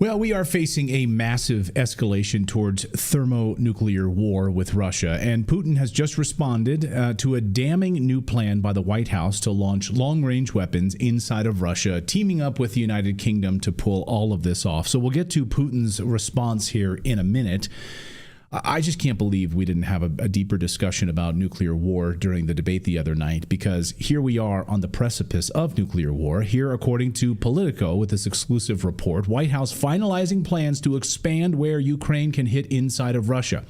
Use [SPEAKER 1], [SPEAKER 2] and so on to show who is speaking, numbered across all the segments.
[SPEAKER 1] Well, we are facing a massive escalation towards thermonuclear war with Russia, and Putin has just responded to a damning new plan by the White House to launch long-range weapons inside of Russia, teaming up with the United Kingdom to pull all of this off. So we'll get to Putin's response here in a minute. I just can't believe we didn't have a deeper discussion about nuclear war during the debate the other night, because here we are on the precipice of nuclear war. Here, according to Politico, with this exclusive report, White House finalizing plans to expand where Ukraine can hit inside of Russia.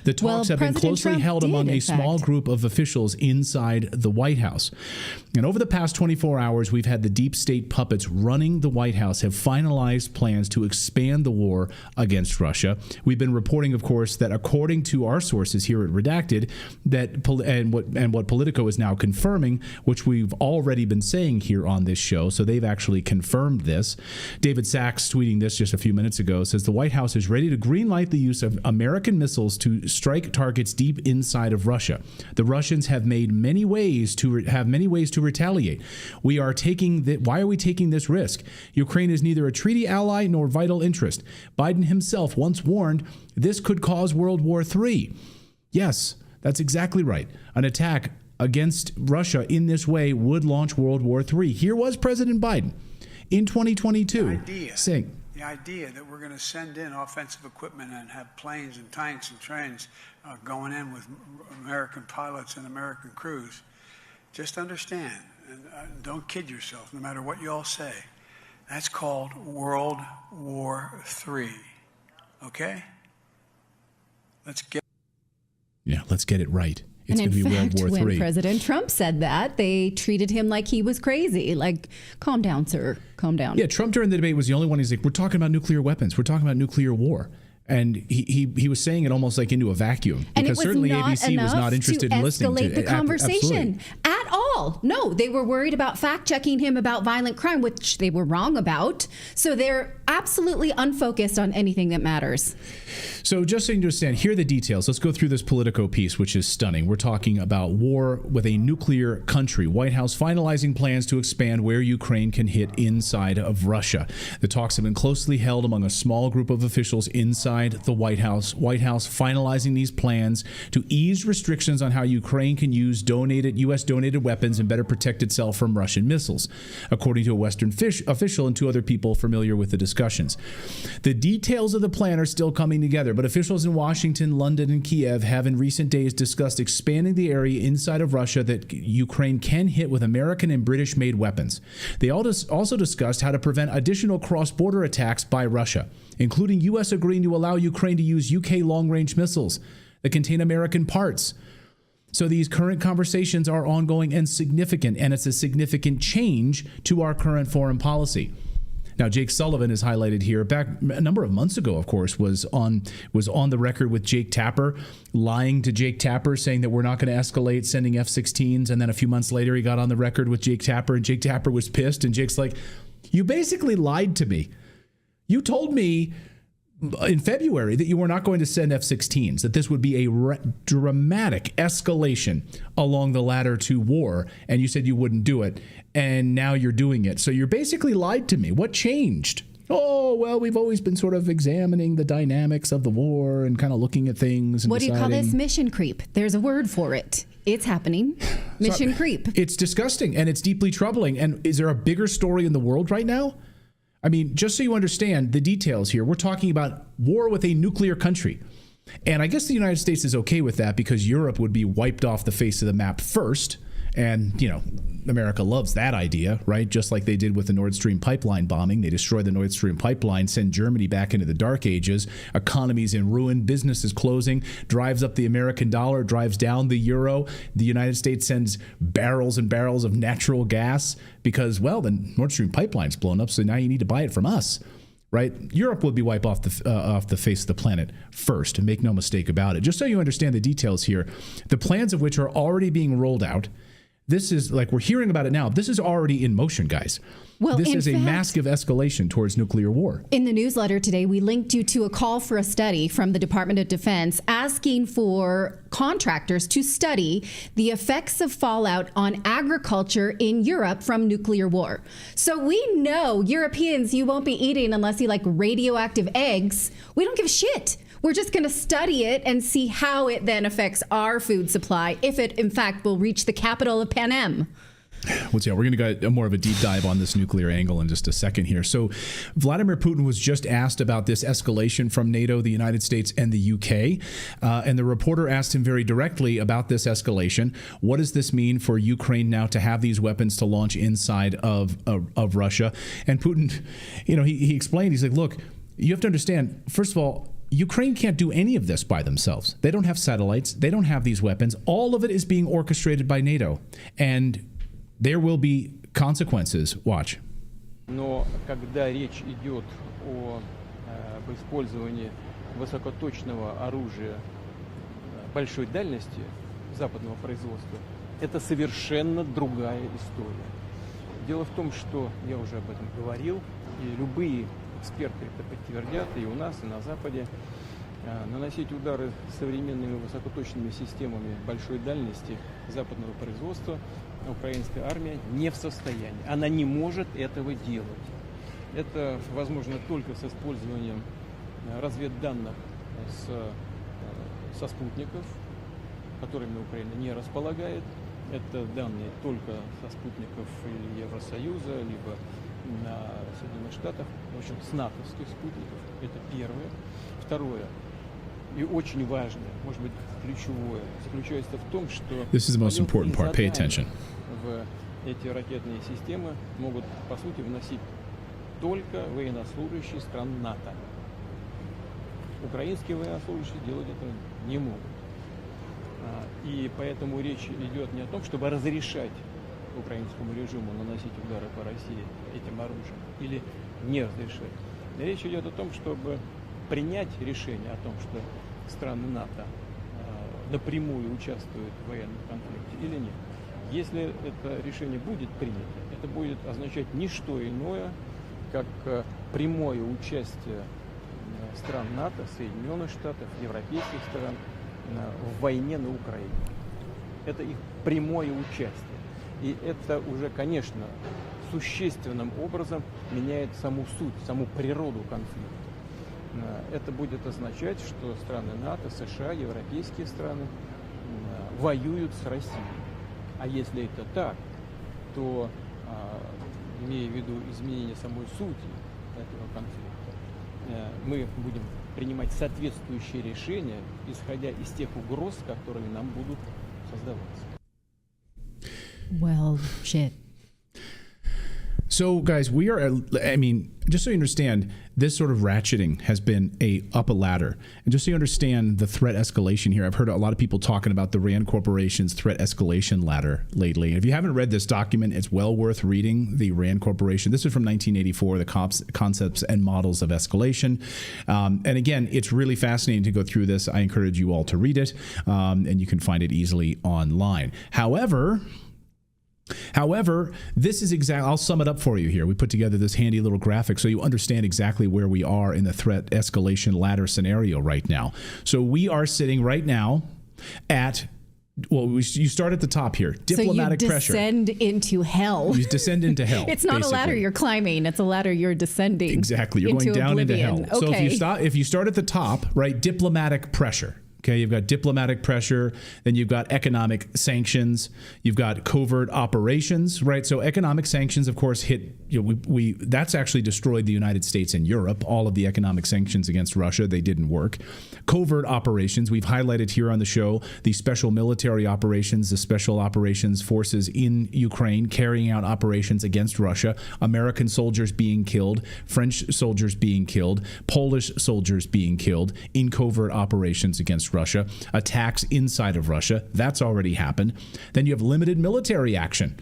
[SPEAKER 1] The talks have been closely held among a small group of officials inside the White House. And over the past 24 hours, we've had the deep state puppets running the White House have finalized plans to expand the war against Russia. We've been reporting, of course, that according to our sources here at Redacted, what Politico is now confirming, which we've already been saying here on this show, so they've actually confirmed this. David Sachs, tweeting this just a few minutes ago, says the White House is ready to greenlight the use of American missiles to strike targets deep inside of Russia. The Russians have many ways to retaliate. Why are we taking this risk? Ukraine is neither a treaty ally nor vital interest. Biden himself once warned this could cause World War III. Yes, that's exactly right. An attack against Russia in this way would launch World War III. Here was President Biden in 2022 saying
[SPEAKER 2] the idea that we're going to send in offensive equipment and have planes and tanks and trains going in with American pilots and American crews. Just understand, and don't kid yourself, no matter what you all say, that's called World War III. Okay? Let's get
[SPEAKER 1] it right. It's going to be World War III.
[SPEAKER 3] When President Trump said that, they treated him like he was crazy. Like, calm down, sir. Calm down.
[SPEAKER 1] Yeah, Trump during the debate was the only one. He's like, we're talking about nuclear weapons. We're talking about nuclear war. And he was saying it almost like into a vacuum, because certainly ABC was not interested in listening to
[SPEAKER 3] escalate the conversation at all. No, they were worried about fact checking him about violent crime, which they were wrong about. So they're absolutely unfocused on anything that matters.
[SPEAKER 1] So just so you understand, here are the details. Let's go through this Politico piece, which is stunning. We're talking about war with a nuclear country. White House finalizing plans to expand where Ukraine can hit inside of Russia. The talks have been closely held among a small group of officials inside the White House. White House finalizing these plans to ease restrictions on how Ukraine can use U.S.-donated weapons and better protect itself from Russian missiles, according to a Western official and two other people familiar with the discussions. The details of the plan are still coming together, but officials in Washington, London, and Kiev have in recent days discussed expanding the area inside of Russia that Ukraine can hit with American and British-made weapons. They also discussed how to prevent additional cross-border attacks by Russia, including U.S. agreeing to allow Ukraine to use UK long-range missiles that contain American parts. So these current conversations are ongoing and significant, and it's a significant change to our current foreign policy. Now, Jake Sullivan is highlighted here. Back a number of months ago, of course, was on the record with Jake Tapper, lying to Jake Tapper, saying that we're not going to escalate sending F-16s. And then a few months later, he got on the record with Jake Tapper, and Jake Tapper was pissed. And Jake's like, you basically lied to me. You told me in February that you were not going to send F-16s, that this would be a dramatic escalation along the ladder to war, and you said you wouldn't do it, and now you're doing it. So you're basically lied to me. What changed? Oh, well, we've always been sort of examining the dynamics of the war and kind of looking at things. And
[SPEAKER 3] what do you call this? Mission creep. There's a word for it. It's happening. Mission creep.
[SPEAKER 1] It's disgusting, and it's deeply troubling. And is there a bigger story in the world right now? I mean, just so you understand the details here, we're talking about war with a nuclear country. And I guess the United States is okay with that because Europe would be wiped off the face of the map first. And, you know, America loves that idea, right? Just like they did with the Nord Stream pipeline bombing. They destroy the Nord Stream pipeline, send Germany back into the dark ages. Economies in ruin, businesses closing, drives up the American dollar, drives down the euro. The United States sends barrels and barrels of natural gas because, well, the Nord Stream pipeline's blown up, so now you need to buy it from us. Right? Europe will be wiped off the face of the planet first, and make no mistake about it. Just so you understand the details here, the plans of which are already being rolled out. This is like we're hearing about it now. This is already in motion, guys.
[SPEAKER 3] Well,
[SPEAKER 1] this is a
[SPEAKER 3] fact,
[SPEAKER 1] massive escalation towards nuclear war.
[SPEAKER 3] In the newsletter today, we linked you to a call for a study from the Department of Defense asking for contractors to study the effects of fallout on agriculture in Europe from nuclear war. So we know Europeans, you won't be eating unless you like radioactive eggs. We don't give a shit. We're just going to study it and see how it then affects our food supply, if it in fact will reach the capital of Panem.
[SPEAKER 1] We're going to get more of a deep dive on this nuclear angle in just a second here. So Vladimir Putin was just asked about this escalation from NATO, the United States, and the UK. And the reporter asked him very directly about this escalation. What does this mean for Ukraine now to have these weapons to launch inside of Russia? And Putin, he explained, he's like, look, you have to understand, first of all, Ukraine can't do any of this by themselves. They don't have satellites. They don't have these weapons. All of it is being orchestrated by NATO. And there will be consequences. Watch.
[SPEAKER 4] Но когда речь идет об использовании высокоточного оружия большой дальности западного производства, это совершенно другая история. Дело в том, что я уже об этом говорил, и любые эксперты это подтвердят, и у нас, и на Западе. Наносить удары современными высокоточными системами большой дальности западного производства украинская армия не в состоянии. Она не может этого делать. Это возможно только с использованием разведданных со спутников, которыми Украина не располагает. Это данные только со спутников или Евросоюза, либо Соединенных Штатов, в общем, с натовских спутников. Это первое. Второе. И очень важное, может быть, ключевое, заключается в том, что
[SPEAKER 1] This is the most important part. Pay attention.
[SPEAKER 4] В эти ракетные системы могут, по сути, вносить только военнослужащие стран НАТО. Украинские военнослужащие делать это не могут. И поэтому речь идет не о том, чтобы разрешать украинскому режиму наносить удары по России этим оружием или не разрешать. Речь идет о том, чтобы принять решение о том, что страны НАТО напрямую участвуют в военном конфликте или нет. Если это решение будет принято, это будет означать не что иное, как прямое участие стран НАТО, Соединенных Штатов, европейских стран в войне на Украине. Это их прямое участие. И это уже, конечно, существенным образом меняет саму суть, саму природу конфликта. Это будет означать, что страны НАТО, США, европейские страны воюют с Россией. А если это так, то, имея в виду изменение самой сути этого конфликта, мы будем принимать соответствующие решения, исходя из тех угроз, которые нам будут создаваться.
[SPEAKER 3] Well, shit.
[SPEAKER 1] So, guys, we are, just so you understand, this sort of ratcheting has been up a ladder. And just so you understand the threat escalation here, I've heard a lot of people talking about the RAND Corporation's threat escalation ladder lately. And if you haven't read this document, it's well worth reading. The RAND Corporation, this is from 1984, the concepts and models of escalation. And again, it's really fascinating to go through this. I encourage you all to read it, and you can find it easily online. However, this is exactly, I'll sum it up for you here. We put together this handy little graphic so you understand exactly where we are in the threat escalation ladder scenario right now. So we are sitting right now at, you start at the top here, diplomatic pressure.
[SPEAKER 3] So you descend into hell.
[SPEAKER 1] You descend into hell.
[SPEAKER 3] It's not
[SPEAKER 1] basically
[SPEAKER 3] a ladder you're climbing. It's a ladder you're descending.
[SPEAKER 1] Exactly. You're going down
[SPEAKER 3] oblivion.
[SPEAKER 1] into hell.
[SPEAKER 3] Okay.
[SPEAKER 1] So if you start at the top, right, diplomatic pressure. Okay, you've got diplomatic pressure, then you've got economic sanctions, you've got covert operations, right? So economic sanctions, of course, hit, that's actually destroyed the United States and Europe. All of the economic sanctions against Russia, they didn't work. Covert operations, we've highlighted here on the show, the special military operations, the special operations forces in Ukraine carrying out operations against Russia, American soldiers being killed, French soldiers being killed, Polish soldiers being killed in covert operations against Russia, attacks inside of Russia. That's already happened. Then you have limited military action.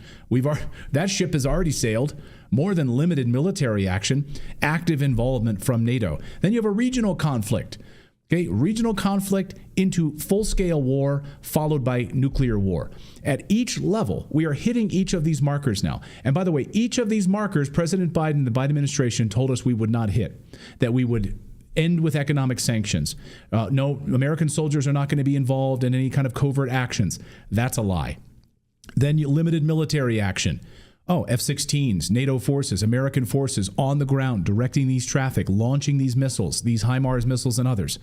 [SPEAKER 1] That ship has already sailed. More than limited military action, active involvement from NATO. Then you have a regional conflict. Okay, regional conflict into full-scale war, followed by nuclear war. At each level, we are hitting each of these markers now. And by the way, each of these markers, President Biden, the Biden administration told us we would not hit, that we would end with economic sanctions. No, American soldiers are not going to be involved in any kind of covert actions. That's a lie. Then limited military action. Oh, F-16s, NATO forces, American forces on the ground, directing these traffic, launching these missiles, these HIMARS missiles and others.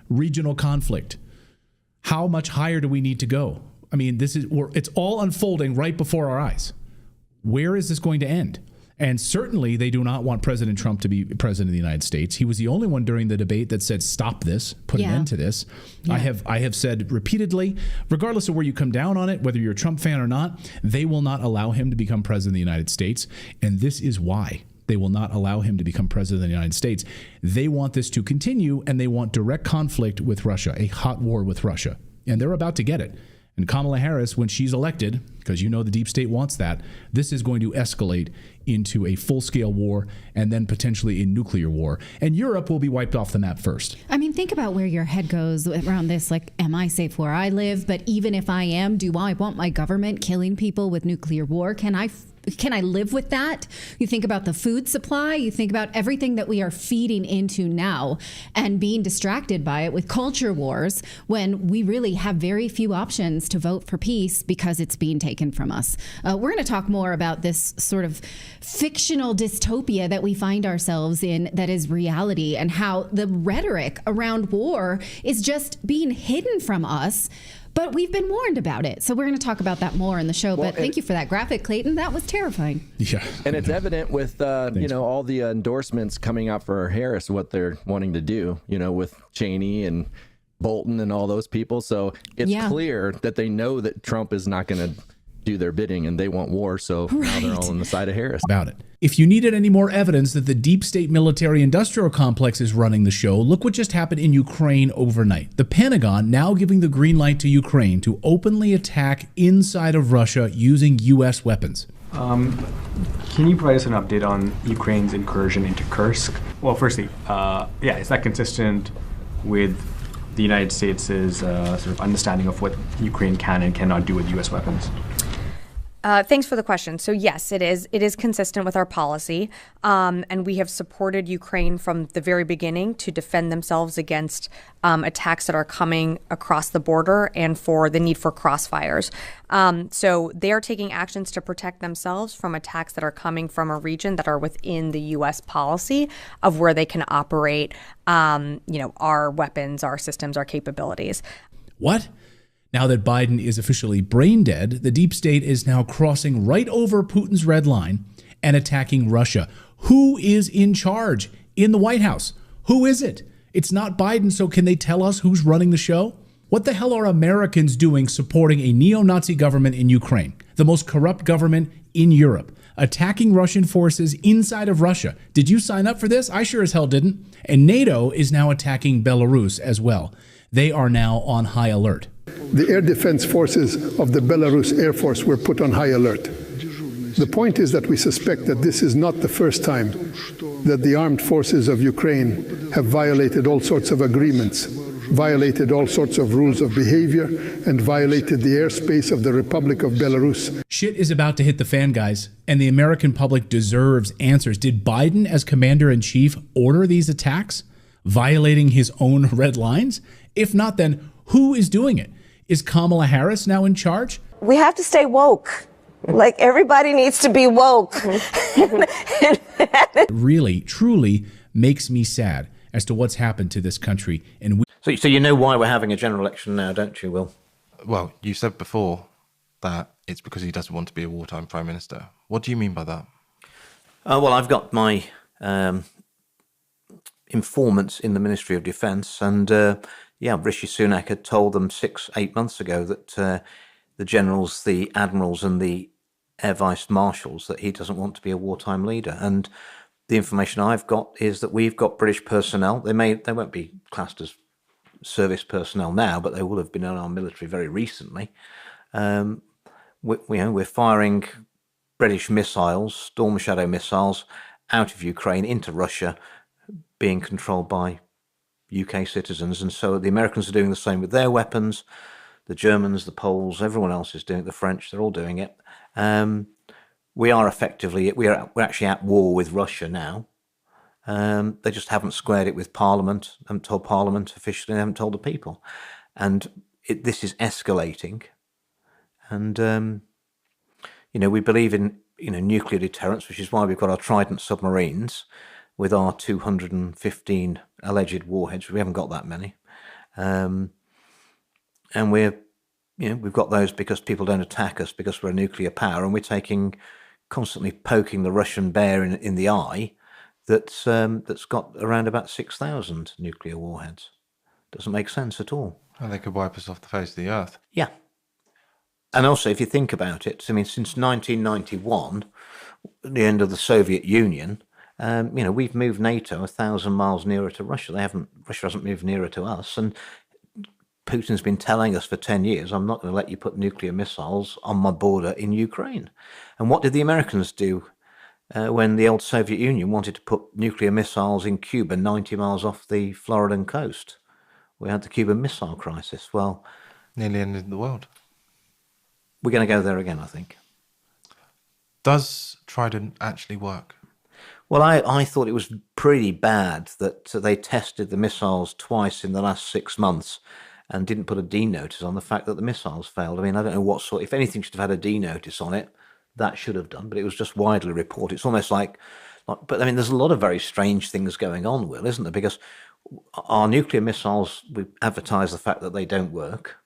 [SPEAKER 1] Regional conflict. How much higher do we need to go? I mean, it's all unfolding right before our eyes. Where is this going to end? And certainly they do not want President Trump to be president of the United States. He was the only one during the debate that said, stop this, put an end to this. Yeah. I have said repeatedly, regardless of where you come down on it, whether you're a Trump fan or not, they will not allow him to become president of the United States. And this is why they will not allow him to become president of the United States. They want this to continue, and they want direct conflict with Russia, a hot war with Russia. And they're about to get it. And Kamala Harris, when she's elected, because you know the deep state wants that, this is going to escalate into a full-scale war and then potentially a nuclear war. And Europe will be wiped off the map first.
[SPEAKER 3] I mean, think about where your head goes around this. Like, am I safe where I live? But even if I am, do I want my government killing people with nuclear war? Can I live with that? You think about the food supply, you think about everything that we are feeding into now and being distracted by it with culture wars when we really have very few options to vote for peace because it's being taken from us. We're going to talk more about this sort of fictional dystopia that we find ourselves in that is reality, and how the rhetoric around war is just being hidden from us. But we've been warned about it. So we're going to talk about that more in the show. Well, but thank you for that graphic, Clayton. That was terrifying.
[SPEAKER 1] Yeah.
[SPEAKER 5] And it's evident with, all the endorsements coming out for Harris, what they're wanting to do, with Cheney and Bolton and all those people. So it's clear that they know that Trump is not going to do their bidding and they want war. So now they're all on the side of Harris.
[SPEAKER 1] About it. If you needed any more evidence that the deep state military industrial complex is running the show, look what just happened in Ukraine overnight. The Pentagon now giving the green light to Ukraine to openly attack inside of Russia using U.S. weapons.
[SPEAKER 6] Can you provide us an update on Ukraine's incursion into Kursk? Well, firstly, is that consistent with the United States' sort of understanding of what Ukraine can and cannot do with U.S. weapons?
[SPEAKER 7] Thanks for the question. So yes, it is. It is consistent with our policy, and we have supported Ukraine from the very beginning to defend themselves against attacks that are coming across the border and for the need for crossfires. So they are taking actions to protect themselves from attacks that are coming from a region that are within the U.S. policy of where they can operate, our weapons, our systems, our capabilities.
[SPEAKER 1] What? Now that Biden is officially brain dead, the deep state is now crossing right over Putin's red line and attacking Russia. Who is in charge in the White House? Who is it? It's not Biden, so can they tell us who's running the show? What the hell are Americans doing supporting a neo-Nazi government in Ukraine, the most corrupt government in Europe, attacking Russian forces inside of Russia? Did you sign up for this? I sure as hell didn't. And NATO is now attacking Belarus as well. They are now on high alert.
[SPEAKER 8] The air defense forces of the Belarus Air Force were put on high alert. The point is that we suspect that this is not the first time that the armed forces of Ukraine have violated all sorts of agreements, violated all sorts of rules of behavior, and violated the airspace of the Republic of Belarus.
[SPEAKER 1] Shit is about to hit the fan, guys, and the American public deserves answers. Did Biden, as commander-in-chief, order these attacks, violating his own red lines? If not, then who is doing it? Is Kamala Harris now in charge?
[SPEAKER 9] We have to stay woke. Like, everybody needs to be woke.
[SPEAKER 1] It really, truly makes me sad as to what's happened to this country. And
[SPEAKER 10] So you know why we're having a general election now, don't you, Will?
[SPEAKER 11] Well, you said before that it's because he doesn't want to be a wartime prime minister. What do you mean by that?
[SPEAKER 10] Well, I've got my informants in the Ministry of Defence, and Rishi Sunak had told them 6-8 months ago that the generals, the admirals and the air vice marshals, that he doesn't want to be a wartime leader. And the information I've got is that we've got British personnel. They won't be classed as service personnel now, but they will have been in our military very recently. We're firing British missiles, Storm Shadow missiles, out of Ukraine into Russia, being controlled by UK citizens. And so the Americans are doing the same with their weapons. The Germans, the Poles, everyone else is doing it. The French, they're all doing it. We are effectively, we're actually at war with Russia now. They just haven't squared it with Parliament, haven't told Parliament officially, they haven't told the people. And this is escalating. And, we believe in, nuclear deterrence, which is why we've got our Trident submarines with our 215 alleged warheads. We haven't got that many. And we've got those because people don't attack us because we're a nuclear power, and we're constantly poking the Russian bear in the eye that's got around about 6,000 nuclear warheads. Doesn't make sense at all.
[SPEAKER 11] Well, they could wipe us off the face of the earth.
[SPEAKER 10] Yeah. And also, if you think about it, since 1991, the end of the Soviet Union, we've moved NATO 1,000 miles nearer to Russia. Russia hasn't moved nearer to us. And Putin's been telling us for 10 years, I'm not going to let you put nuclear missiles on my border in Ukraine. And what did the Americans do when the old Soviet Union wanted to put nuclear missiles in Cuba 90 miles off the Floridan coast? We had the Cuban Missile Crisis. Well,
[SPEAKER 11] nearly ended the world.
[SPEAKER 10] We're going to go there again, I think.
[SPEAKER 11] Does Trident actually work?
[SPEAKER 10] Well, I thought it was pretty bad that they tested the missiles twice in the last 6 months and didn't put a D notice on the fact that the missiles failed. I don't know what sort, if anything should have had a D notice on it, that should have done, but it was just widely reported. It's almost like but there's a lot of very strange things going on, Will, isn't there? Because our nuclear missiles, we advertise the fact that they don't work.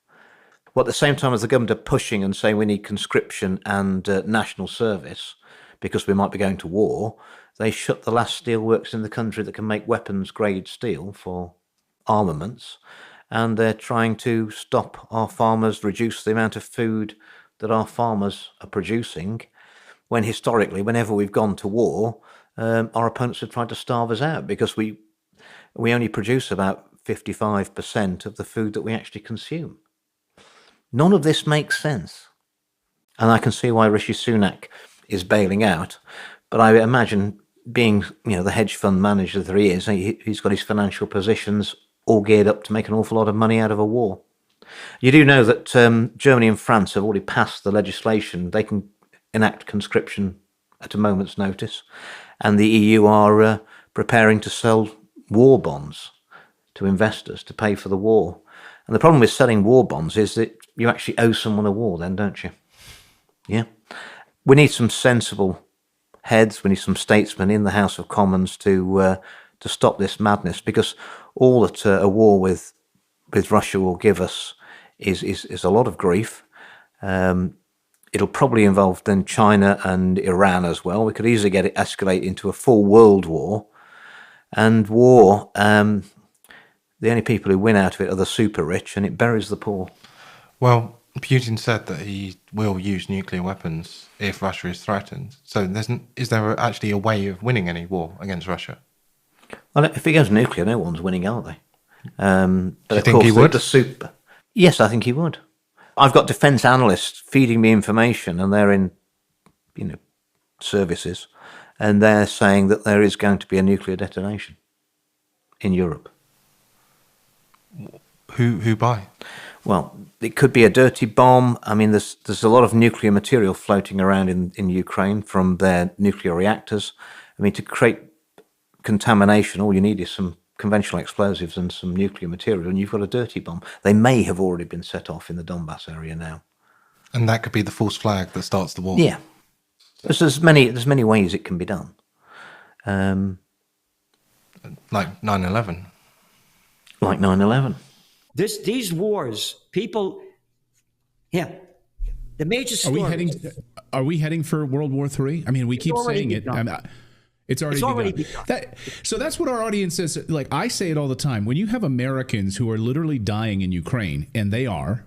[SPEAKER 10] Well, at the same time as the government are pushing and saying we need conscription and national service because we might be going to war, they shut the last steelworks in the country that can make weapons-grade steel for armaments, and they're trying to stop our farmers, reduce the amount of food that our farmers are producing, when historically, whenever we've gone to war, our opponents have tried to starve us out because we only produce about 55% of the food that we actually consume. None of this makes sense. And I can see why Rishi Sunak is bailing out. But I imagine being, the hedge fund manager that he is, he's got his financial positions all geared up to make an awful lot of money out of a war. You do know that Germany and France have already passed the legislation. They can enact conscription at a moment's notice. And the EU are preparing to sell war bonds to investors to pay for the war. And the problem with selling war bonds is that you actually owe someone a war then, don't you? Yeah. We need some sensible heads. We need some statesmen in the House of Commons to stop this madness, because all that a war with Russia will give us is a lot of grief. It'll probably involve then China and Iran as well. We could easily get it escalate into a full world war. And war, the only people who win out of it are the super rich, and it buries the poor.
[SPEAKER 11] Well, Putin said that he will use nuclear weapons if Russia is threatened. So is there actually a way of winning any war against Russia?
[SPEAKER 10] Well, if it goes nuclear, no one's winning, are they?
[SPEAKER 11] But do you think he would?
[SPEAKER 10] Yes, I think he would. I've got defence analysts feeding me information, and they're in, services, and they're saying that there is going to be a nuclear detonation in Europe.
[SPEAKER 11] Who by?
[SPEAKER 10] Well, it could be a dirty bomb. There's a lot of nuclear material floating around in Ukraine from their nuclear reactors. To create contamination, all you need is some conventional explosives and some nuclear material, and you've got a dirty bomb. They may have already been set off in the Donbass area now.
[SPEAKER 11] And that could be the false flag that starts the war.
[SPEAKER 10] Yeah. There's many ways it can be done.
[SPEAKER 11] Like 9/11.
[SPEAKER 10] Like 9/11.
[SPEAKER 12] These wars, people, the major story.
[SPEAKER 1] Are we heading for World War III? We keep saying it. It's already begun. So that's what our audience says. Like, I say it all the time. When you have Americans who are literally dying in Ukraine, and they are,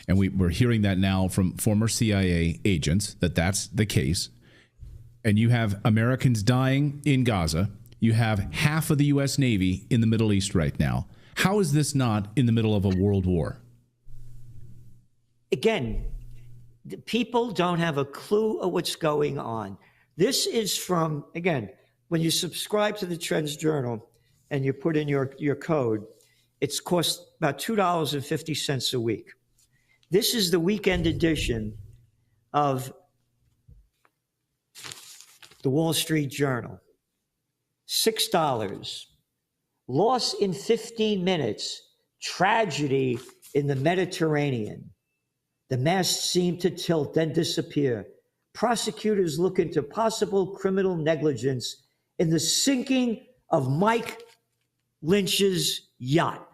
[SPEAKER 1] and we're hearing that now from former CIA agents, that's the case, and you have Americans dying in Gaza, you have half of the U.S. Navy in the Middle East right now. How is this not in the middle of a world war?
[SPEAKER 12] Again, the people don't have a clue of what's going on. This is from, again, when you subscribe to the Trends Journal and you put in your code, it's cost about $2.50 a week. This is the weekend edition of the Wall Street Journal. $6. Lost in 15 minutes. Tragedy in the Mediterranean. The masts seem to tilt, then disappear. Prosecutors look into possible criminal negligence in the sinking of Mike Lynch's yacht.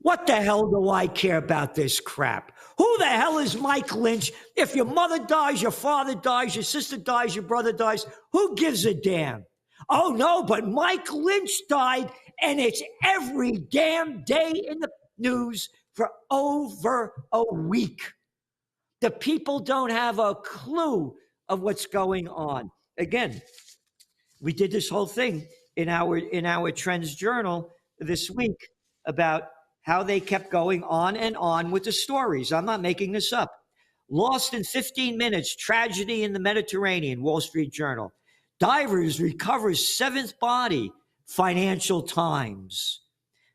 [SPEAKER 12] What the hell do I care about this crap? Who the hell is Mike Lynch? If your mother dies, your father dies, your sister dies, your brother dies, who gives a damn? Oh no, but Mike Lynch died, and it's every damn day in the news for over a week. The people don't have a clue of what's going on. Again, we did this whole thing in our Trends Journal this week about how they kept going on and on with the stories. I'm not making this up. Lost in 15 minutes, tragedy in the Mediterranean, Wall Street Journal. Divers recovers seventh body, Financial Times.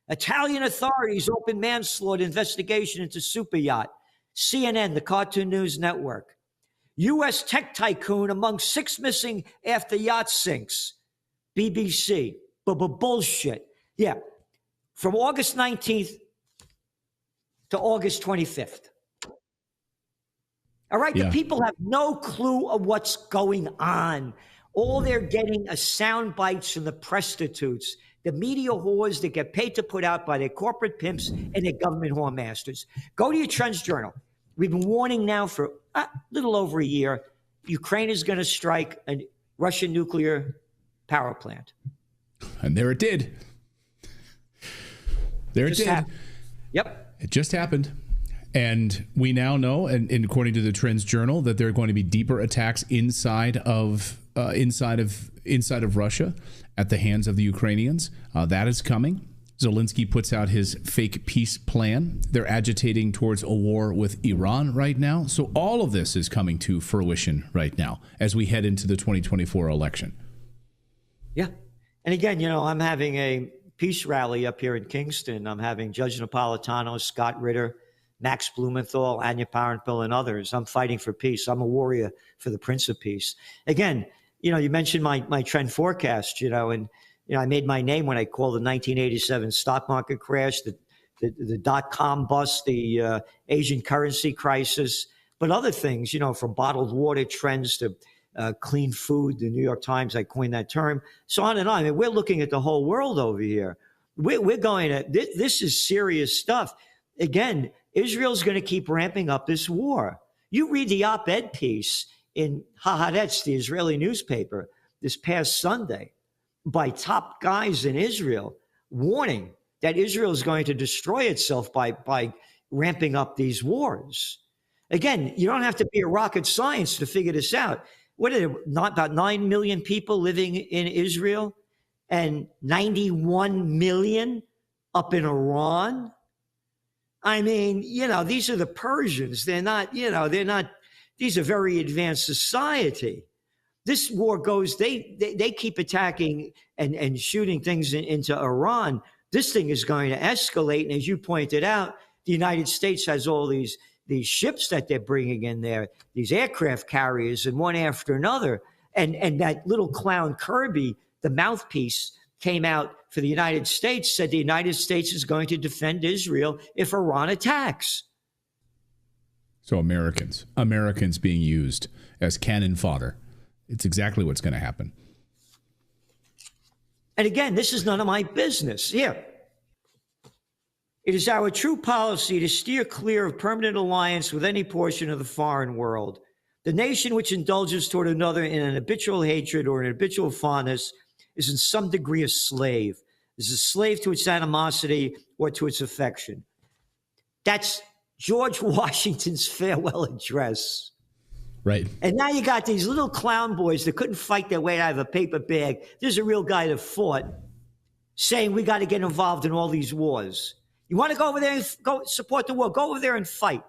[SPEAKER 12] Italian authorities open manslaughter investigation into super yacht, CNN, the Cartoon News Network. U.S. tech tycoon among 6 missing after yacht sinks, BBC. Bullshit. Yeah. From August 19th to August 25th. All right? Yeah. The people have no clue of what's going on. All they're getting are sound bites from the prostitutes, the media whores that get paid to put out by their corporate pimps and their government whoremasters. Go to your Trends Journal. We've been warning now for a little over a year. Ukraine is going to strike a Russian nuclear power plant.
[SPEAKER 1] And there it did. There it did.
[SPEAKER 12] Yep.
[SPEAKER 1] It just happened. And we now know, and according to the Trends Journal, that there are going to be deeper attacks inside of Russia at the hands of the Ukrainians. That is coming. Zelensky puts out his fake peace plan. They're agitating towards a war with Iran right now. So all of this is coming to fruition right now as we head into the 2024 election.
[SPEAKER 12] Yeah. And again, I'm having a peace rally up here in Kingston. I'm having Judge Napolitano, Scott Ritter, Max Blumenthal, Anya Parenpil, and others. I'm fighting for peace. I'm a warrior for the Prince of Peace. Again, you mentioned my trend forecast, and I made my name when I called the 1987 stock market crash, the dot-com bust, the Asian currency crisis, but other things, from bottled water trends to clean food. The New York Times, I coined that term, so on and on. I mean, we're looking at the whole world over here. We're going to, this is serious stuff. Again, Israel's going to keep ramping up this war. You read the op-ed piece in Haaretz, the Israeli newspaper, this past Sunday, by top guys in Israel, warning that Israel is going to destroy itself by ramping up these wars. Again, you don't have to be a rocket science to figure this out. What are there, not about 9 million people living in Israel and 91 million up in Iran? I mean, these are the Persians. They're not, these are very advanced society. This war goes, they keep attacking and shooting things into Iran. This thing is going to escalate. And as you pointed out, the United States has all these ships that they're bringing in there, these aircraft carriers, and one after another. And that little clown Kirby, the mouthpiece, came out for the United States, said the United States is going to defend Israel if Iran attacks.
[SPEAKER 1] So Americans being used as cannon fodder. It's exactly what's going to happen.
[SPEAKER 12] And again, this is none of my business. Here. It is our true policy to steer clear of permanent alliance with any portion of the foreign world. The nation which indulges toward another in an habitual hatred or an habitual fondness is in some degree a slave. Is a slave to its animosity or to its affection. That's George Washington's farewell address.
[SPEAKER 1] Right.
[SPEAKER 12] And now you got these little clown boys that couldn't fight their way out of a paper bag. There's a real guy that fought, saying we got to get involved in all these wars. You want to go over there and go support the war? Go over there and fight.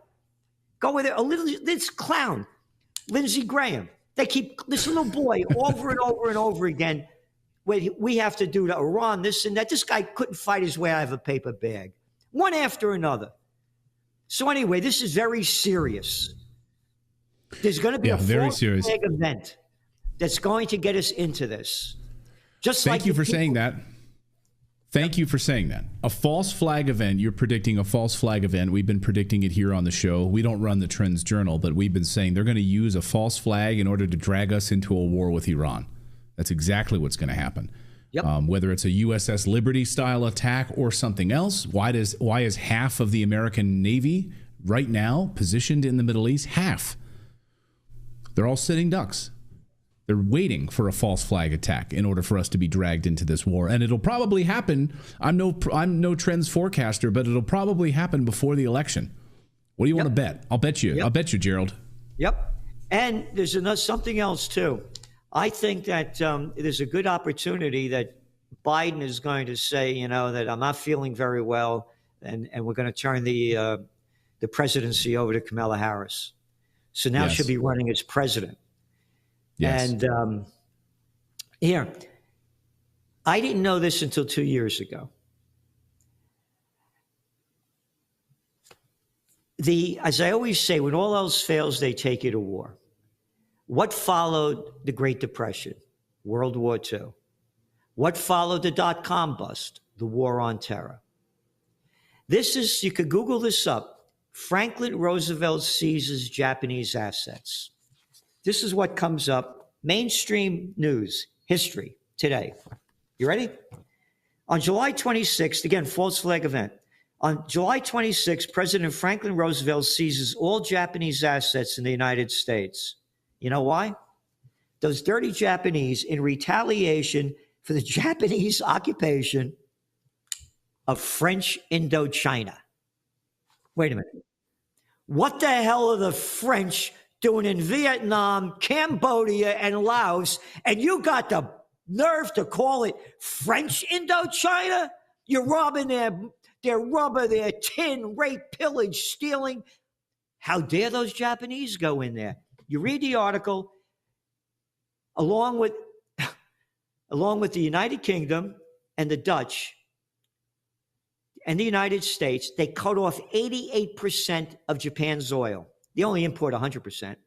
[SPEAKER 12] Go over there. This clown, Lindsey Graham. They keep this little boy over and over and over again we have to do to Iran, this and that. This guy couldn't fight his way out of a paper bag, one after another. So anyway, this is very serious. There's going to be a false flag event that's going to get us into this.
[SPEAKER 1] Thank you for saying that. Thank you for saying that. A false flag event. You're predicting a false flag event. We've been predicting it here on the show. We don't run the Trends Journal, but we've been saying they're going to use a false flag in order to drag us into a war with Iran. That's exactly what's going to happen.
[SPEAKER 12] Yep.
[SPEAKER 1] Whether it's a USS Liberty style attack or something else. Why is half of the American Navy right now positioned in the Middle East? Half. They're all sitting ducks. They're waiting for a false flag attack in order for us to be dragged into this war, and it'll probably happen. I'm no trends forecaster, but it'll probably happen before the election. What do you want to bet? I'll bet you. I'll bet you, Gerald.
[SPEAKER 12] Yep. And there's something else too. I think that there's a good opportunity that Biden is going to say, that I'm not feeling very well, and we're going to turn the presidency over to Kamala Harris. So now she'll be running as president. Yes. And here, I didn't know this until 2 years ago. As I always say, when all else fails, they take you to war. What followed the Great Depression? World War II. What followed the dot-com bust? The War on Terror. You could Google this up. Franklin Roosevelt seizes Japanese assets. This is what comes up. Mainstream news, history, today. You ready? On July 26th, again, false flag event. On July 26th, President Franklin Roosevelt seizes all Japanese assets in the United States. You know why? Those dirty Japanese, in retaliation for the Japanese occupation of French Indochina. Wait a minute. What the hell are the French doing in Vietnam, Cambodia, and Laos, and you got the nerve to call it French Indochina? You're robbing their rubber, their tin, rape, pillage, stealing. How dare those Japanese go in there? You read the article, along with the United Kingdom and the Dutch and the United States, they cut off 88% of Japan's oil. They only import 100%,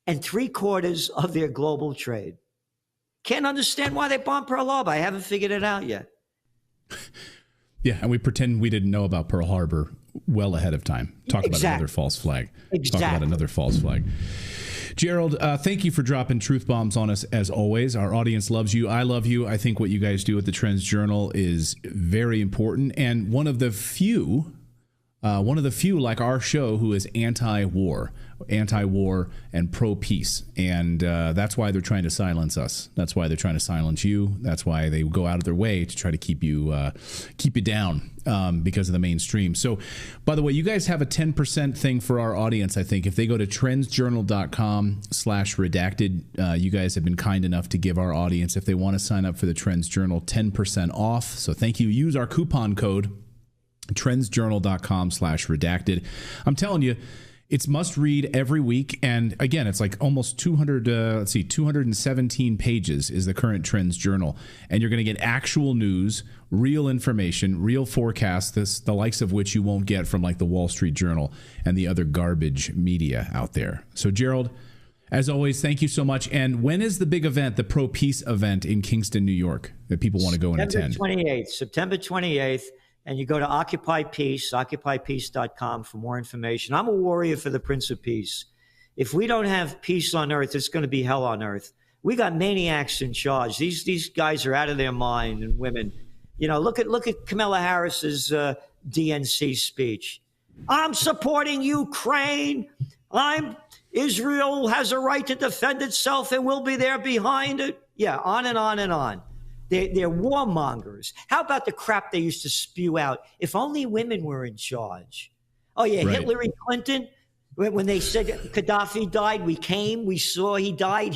[SPEAKER 12] and 3/4 of their global trade. Can't understand why they bombed Pearl Harbor. I haven't figured it out yet.
[SPEAKER 1] Yeah, and we pretend we didn't know about Pearl Harbor well ahead of time. Talk about another false flag. Talk about another false flag. Gerald, thank you for dropping truth bombs on us as always. Our audience loves you. I love you. I think what you guys do at the Trends Journal is very important, and one of the few like our show who is anti-war and pro-peace. And that's why they're trying to silence us. That's why they're trying to silence you. That's why they go out of their way to try to keep you down because of the mainstream. So, by the way, you guys have a 10% thing for our audience, I think. If they go to trendsjournal.com/redacted, you guys have been kind enough to give our audience, if they want to sign up for the Trends Journal, 10% off. So thank you. Use our coupon code trendsjournal.com/redacted. I'm telling you, it's must read every week. And again, it's like almost 217 pages is the current Trends Journal. And you're going to get actual news, real information, real forecasts, the likes of which you won't get from like the Wall Street Journal and the other garbage media out there. So Gerald, as always, thank you so much. And when is the big event, the pro-peace event in Kingston, New York, that people want to go and attend?
[SPEAKER 12] September 28th. And you go to Occupy Peace, occupypeace.com for more information. I'm a warrior for the Prince of Peace. If we don't have peace on earth, it's going to be hell on earth. We got maniacs in charge. These guys are out of their mind, and women. Look at Kamala Harris's DNC speech. I'm supporting Ukraine. Israel has a right to defend itself, and we'll be there behind it. Yeah, on and on and on. They're warmongers. How about the crap they used to spew out? If only women were in charge. Oh, yeah, right. Hillary Clinton, when they said Gaddafi died, we saw he died.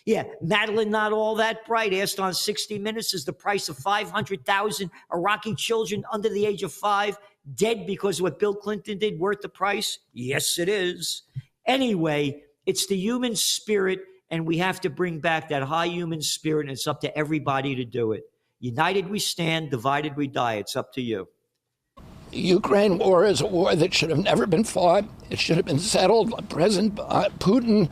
[SPEAKER 12] Yeah, Madeline, not all that bright, asked on 60 Minutes, is the price of 500,000 Iraqi children under the age of 5 dead because of what Bill Clinton did worth the price? Yes, it is. Anyway, it's the human spirit And we have to bring back that high human spirit, and it's up to everybody to do it. United we stand, divided we die. It's up to you.
[SPEAKER 13] The Ukraine war is a war that should have never been fought. It should have been settled. President Putin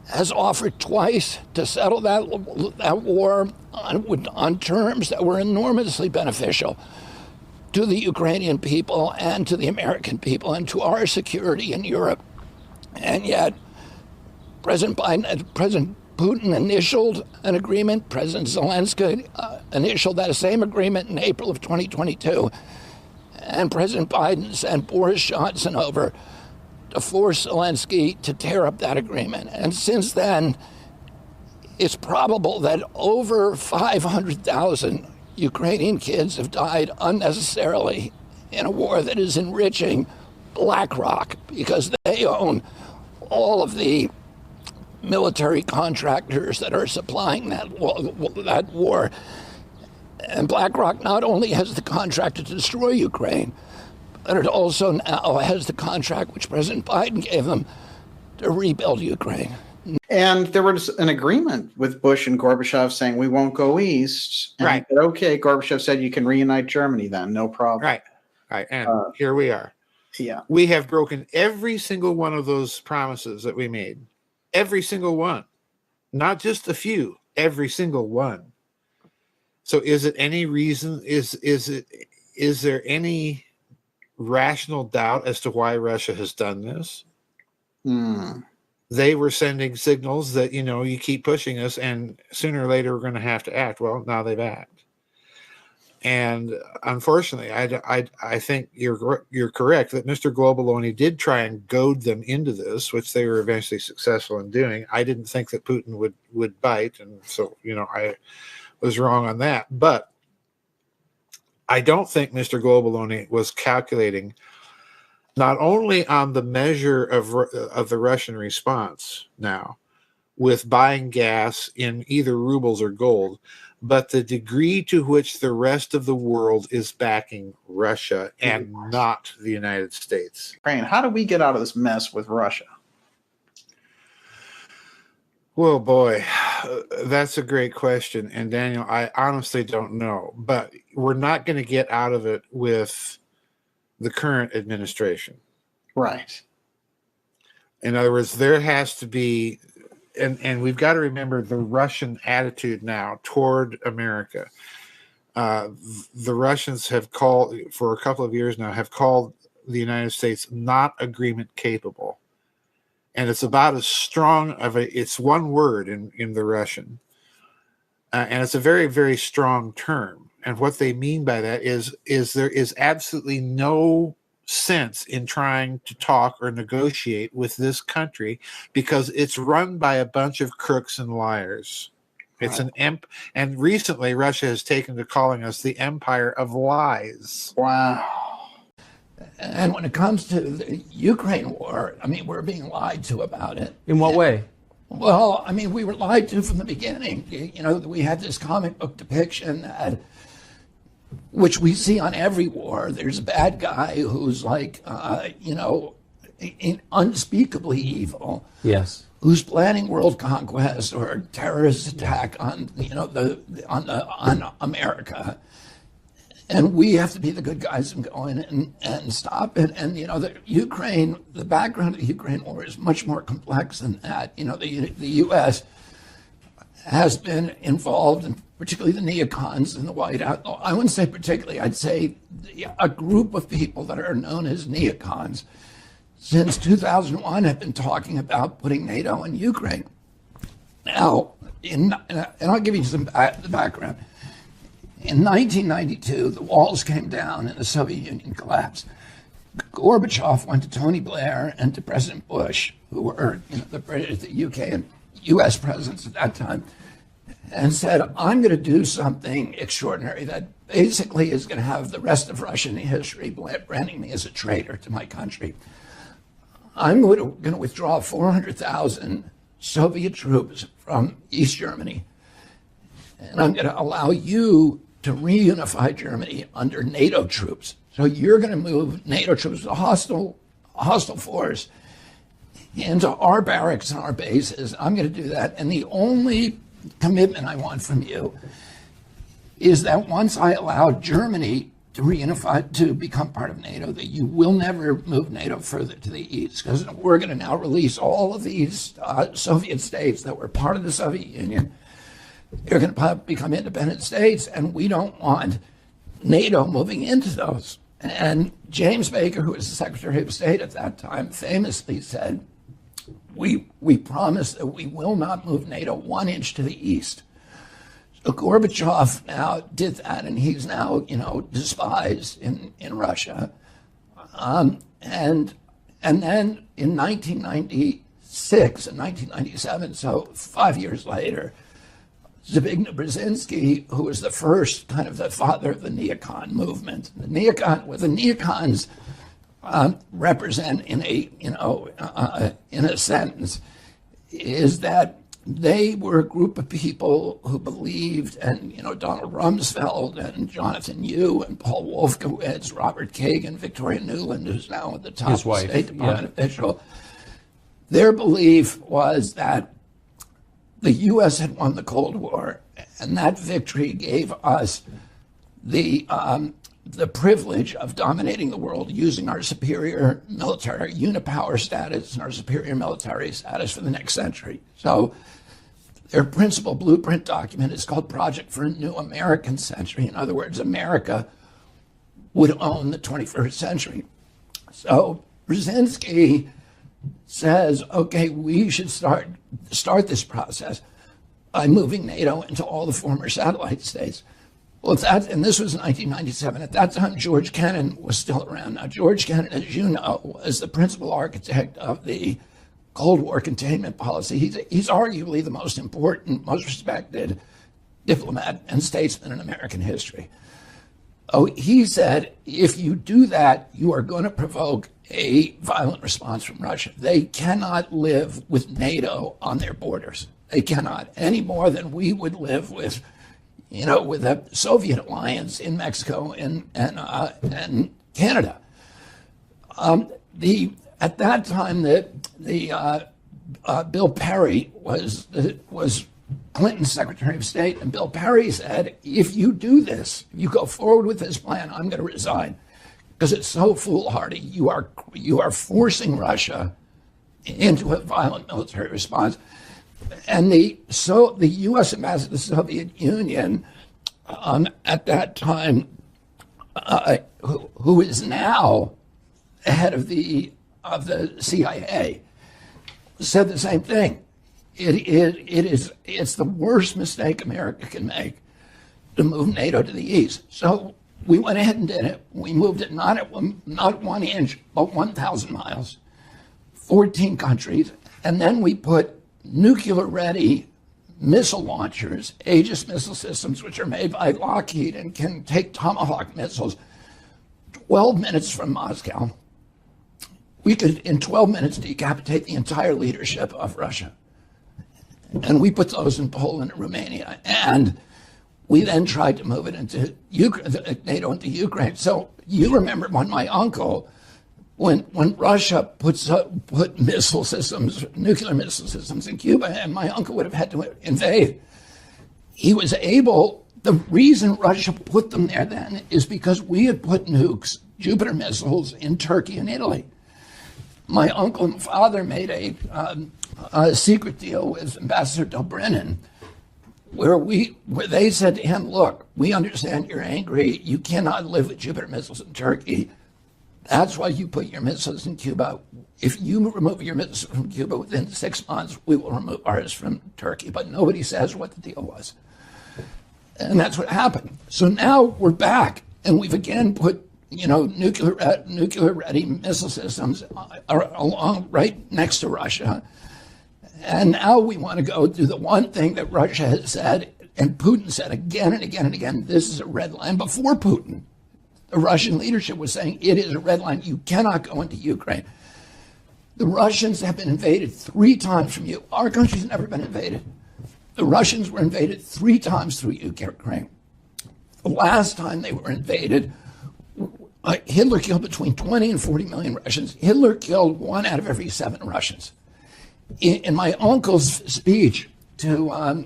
[SPEAKER 13] has offered twice to settle that war on terms that were enormously beneficial to the Ukrainian people and to the American people and to our security in Europe. And yet, President Putin initialed an agreement. President Zelensky initialed that same agreement in April of 2022. And President Biden sent Boris Johnson over to force Zelensky to tear up that agreement. And since then, it's probable that over 500,000 Ukrainian kids have died unnecessarily in a war that is enriching BlackRock because they own all of the military contractors that are supplying that war. And BlackRock not only has the contract to destroy Ukraine, but it also now has the contract which President Biden gave them to rebuild Ukraine.
[SPEAKER 14] And there was an agreement with Bush and Gorbachev saying we won't go east. And
[SPEAKER 15] right.
[SPEAKER 14] Said, okay, Gorbachev said you can reunite Germany then, no problem.
[SPEAKER 15] Right. Right. And here we are.
[SPEAKER 14] Yeah.
[SPEAKER 15] We have broken every single one of those promises that we made. Every single one. Not just a few, every single one. So is it any reason, is there any rational doubt as to why Russia has done this? They were sending signals that, you keep pushing us and sooner or later we're going to have to act. Well, now they've acted. And unfortunately, I think you're correct that Mr. Globaloney did try and goad them into this, which they were eventually successful in doing. I didn't think that Putin would bite. And so, I was wrong on that. But I don't think Mr. Globaloney was calculating not only on the measure of the Russian response now with buying gas in either rubles or gold, but the degree to which the rest of the world is backing Russia and not the United States.
[SPEAKER 14] Ukraine, how do we get out of this mess with Russia?
[SPEAKER 15] Well, boy, that's a great question. And Daniel, I honestly don't know. But we're not going to get out of it with the current administration.
[SPEAKER 14] Right.
[SPEAKER 15] In other words, there has to be, and we've got to remember the Russian attitude now toward America. The Russians have called, for a couple of years now, have called the United States not agreement capable. And it's about as strong of it's one word in the Russian. And it's a very, very strong term. And what they mean by that is there is absolutely no sense in trying to talk or negotiate with this country because it's run by a bunch of crooks and liars. It's and recently Russia has taken to calling us the empire of lies.
[SPEAKER 14] Wow.
[SPEAKER 13] And when it comes to the Ukraine war, we're being lied to about it.
[SPEAKER 6] In what way?
[SPEAKER 13] Well, we were lied to from the beginning. We had this comic book depiction which we see on every war. There's a bad guy who's unspeakably evil.
[SPEAKER 6] Yes.
[SPEAKER 13] Who's planning world conquest or a terrorist attack on on America. And we have to be the good guys and go in and stop it. And, the background of the Ukraine war is much more complex than that. The U.S. has been involved, and particularly the neocons in the White House. I wouldn't say particularly, I'd say a group of people that are known as neocons since 2001 have been talking about putting NATO in Ukraine. Now, and I'll give you some the background. In 1992, the walls came down and the Soviet Union collapsed. Gorbachev went to Tony Blair and to President Bush, who were the UK and US presidents at that time, and said, I'm going to do something extraordinary that basically is going to have the rest of Russian history branding me as a traitor to my country. I'm going to withdraw 400,000 Soviet troops from East Germany, and I'm going to allow you to reunify Germany under NATO troops. So you're going to move NATO troops to a hostile force into our barracks and our bases. I'm going to do that. And the only commitment I want from you is that once I allow Germany to reunify, to become part of NATO, that you will never move NATO further to the east, because we're going to now release all of these Soviet states that were part of the Soviet Union. They're going to become independent states, and we don't want NATO moving into those. And James Baker, who was the Secretary of State at that time, famously said, we promise that we will not move NATO 1 inch to the east. So Gorbachev now did that, and he's now, despised in Russia. And then in 1996 and 1997, so 5 years later, Zbigniew Brzezinski, who was the first kind of the father of the neocon movement. What the neocons represent in a sentence is that they were a group of people who believed, and Donald Rumsfeld and Jonathan Yu and Paul Wolfowitz, Robert Kagan, Victoria Nuland, who's now at the top
[SPEAKER 16] His wife,
[SPEAKER 13] State Department official. Their belief was that the U.S. had won the Cold War, and that victory gave us the privilege of dominating the world using our superior military unipower status and our superior military status for the next century. So their principal blueprint document is called Project for a New American Century. In other words, America would own the 21st century. So Brzezinski says, okay, we should start this process by moving NATO into all the former satellite states. Well, and this was 1997. At that time, George Kennan was still around. Now, George Kennan, as you know, was the principal architect of the Cold War containment policy. He's arguably the most important, most respected diplomat and statesman in American history. Oh, he said, if you do that, you are going to provoke a violent response from Russia. They cannot live with NATO on their borders. They cannot, any more than we would live with, with a Soviet alliance in Mexico and Canada. At that time, Bill Perry was Clinton's Secretary of State, and Bill Perry said, if you do this, if you go forward with this plan, I'm going to resign, because it's so foolhardy. You are forcing Russia into a violent military response. And the U.S. ambassador to the Soviet Union at that time, who is now the head of the CIA, said the same thing. It's the worst mistake America can make to move NATO to the east. So we went ahead and did it. We moved it not 1 inch, but 1,000 miles, 14 countries, and then we put nuclear-ready missile launchers, Aegis missile systems, which are made by Lockheed and can take Tomahawk missiles 12 minutes from Moscow. We could, in 12 minutes, decapitate the entire leadership of Russia. And we put those in Poland and Romania. And we then tried to move it into NATO into Ukraine. So you remember when my uncle, when Russia put missile systems, nuclear missile systems in Cuba, and my uncle would have had to invade, he was able, the reason Russia put them there then is because we had put nukes, Jupiter missiles, in Turkey and Italy. My uncle and father made a secret deal with Ambassador Dobrynin, where they said to him, look, we understand you're angry. You cannot live with Jupiter missiles in Turkey. That's why you put your missiles in Cuba. If you remove your missiles from Cuba within 6 months, we will remove ours from Turkey. But nobody says what the deal was. And that's what happened. So now we're back, and we've again put nuclear-ready missile systems along right next to Russia. And now we want to go do the one thing that Russia has said, and Putin said again and again and again, this is a red line. Before Putin, the Russian leadership was saying it is a red line. You cannot go into Ukraine. The Russians have been invaded 3 times from you. Our country's never been invaded. The Russians were invaded 3 times through Ukraine. The last time they were invaded, Hitler killed between 20 and 40 million Russians. Hitler killed 1 out of every 7 Russians. in my uncle's speech to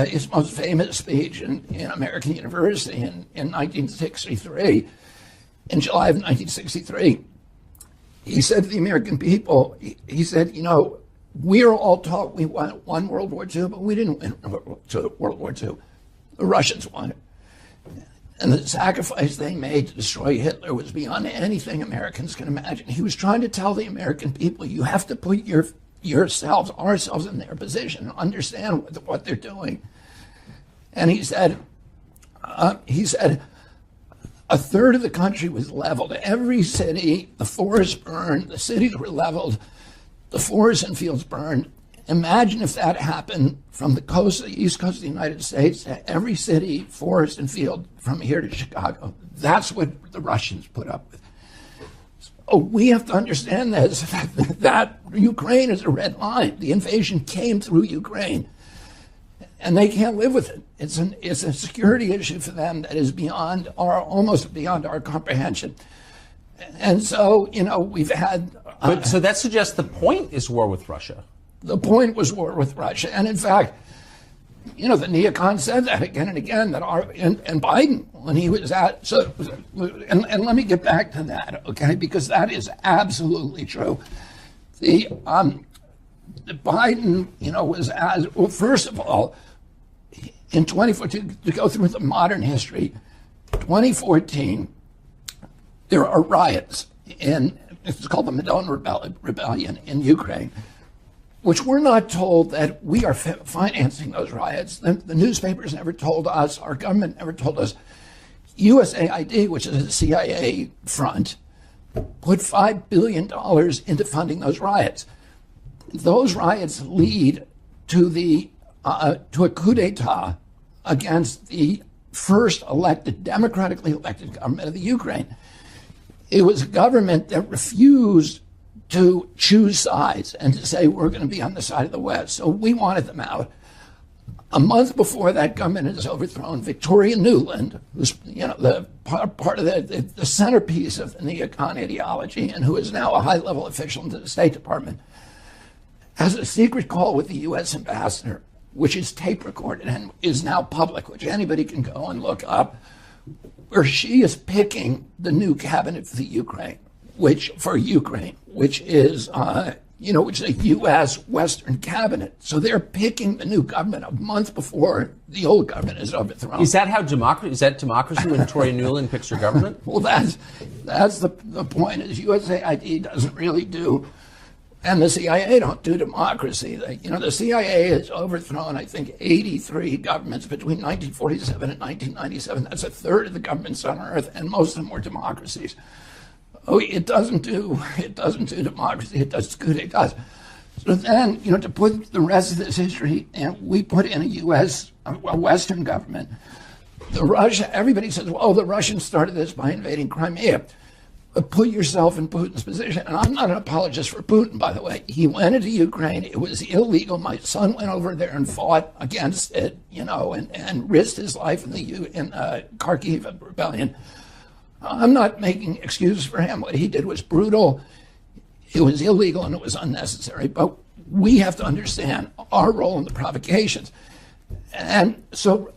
[SPEAKER 13] his most famous speech in American University in 1963, in July of 1963, he said to the American people, he said, we are all taught we won World War II, but we didn't win World War II. The Russians won it. And the sacrifice they made to destroy Hitler was beyond anything Americans can imagine. He was trying to tell the American people, you have to put ourselves in their position, and understand what they're doing. And he said, a third of the country was leveled. Every city, the forests burned, the cities were leveled, the forests and fields burned. Imagine if that happened from the coast, the east coast of the United States, to every city, forest, and field from here to Chicago. That's what the Russians put up with. So we have to understand this, that Ukraine is a red line. The invasion came through Ukraine, and they can't live with it. It's a security issue for them that is almost beyond our comprehension. And so, we've had...
[SPEAKER 16] so that suggests the point is war with Russia.
[SPEAKER 13] The point was war with Russia. And in fact, the neocons said that again and again, that and Biden, when he was and let me get back to that, okay, because that is absolutely true. The Biden, was first of all, in 2014, to go through the modern history, 2014, there are riots it's called the Maidan Rebellion in Ukraine, which we're not told that we are financing those riots. The newspapers never told us, our government never told us. USAID, which is a CIA front, put $5 billion into funding those riots. Those riots lead to a coup d'etat against the first democratically elected government of the Ukraine. It was a government that refused to choose sides and to say we're going to be on the side of the West. So we wanted them out. A month before that government is overthrown, Victoria Nuland, who's the part of the centerpiece of the neocon ideology and who is now a high-level official in the State Department, has a secret call with the U.S. ambassador, which is tape recorded and is now public, which anybody can go and look up, where she is picking the new cabinet for Ukraine, which is a U.S. Western cabinet. So they're picking the new government a month before the old government is overthrown.
[SPEAKER 16] Is that how democracy when Victoria Nuland picks her government?
[SPEAKER 13] Well, that's the point. Is USAID doesn't really do, and the CIA don't do democracy. The CIA has overthrown, I think, 83 governments between 1947 and 1997. That's a third of the governments on Earth, and most of them were democracies. Oh, it doesn't do democracy. It does coup d'etats. So then, to put the rest of this history, and we put in a Western government. Everybody says, well, the Russians started this by invading Crimea. But put yourself in Putin's position. And I'm not an apologist for Putin, by the way. He went into Ukraine. It was illegal. My son went over there and fought against it, and risked his life in the Kharkiv rebellion. I'm not making excuses for him. What he did was brutal. It was illegal and it was unnecessary. But we have to understand our role in the provocations. And so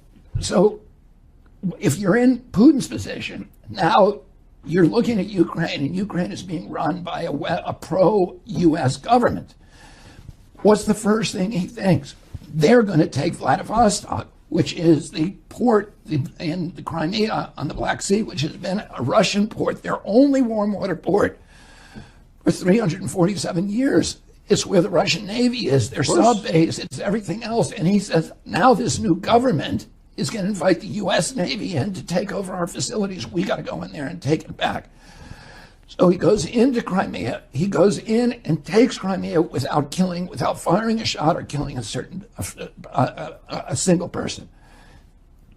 [SPEAKER 13] if you're in Putin's position, now you're looking at Ukraine, and Ukraine is being run by a pro-U.S. government. What's the first thing he thinks? They're going to take Vladivostok, which is the port in the Crimea on the Black Sea, which has been a Russian port, their only warm water port for 347 years. It's where the Russian Navy is, their sub base, it's everything else. And he says, now this new government is going to invite the U.S. Navy in to take over our facilities. We got to go in there and take it back. So he goes into Crimea. He goes in and takes Crimea without firing a shot or killing a single person.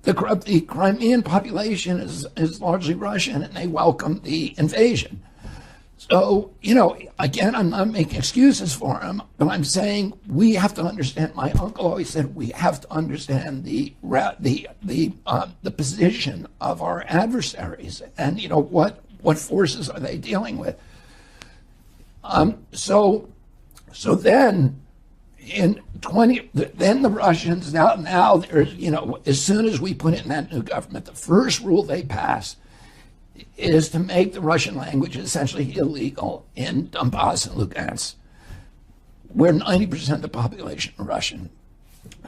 [SPEAKER 13] The Crimean population is largely Russian, and they welcome the invasion. So, again, I'm not making excuses for him, but I'm saying we have to understand. My uncle always said we have to understand the position of our adversaries, and what forces are they dealing with. So So then then the Russians, now there's, as soon as we put in that new government, the first rule they pass is to make the Russian language essentially illegal in Donbass and Lugansk, where 90% of the population are Russian.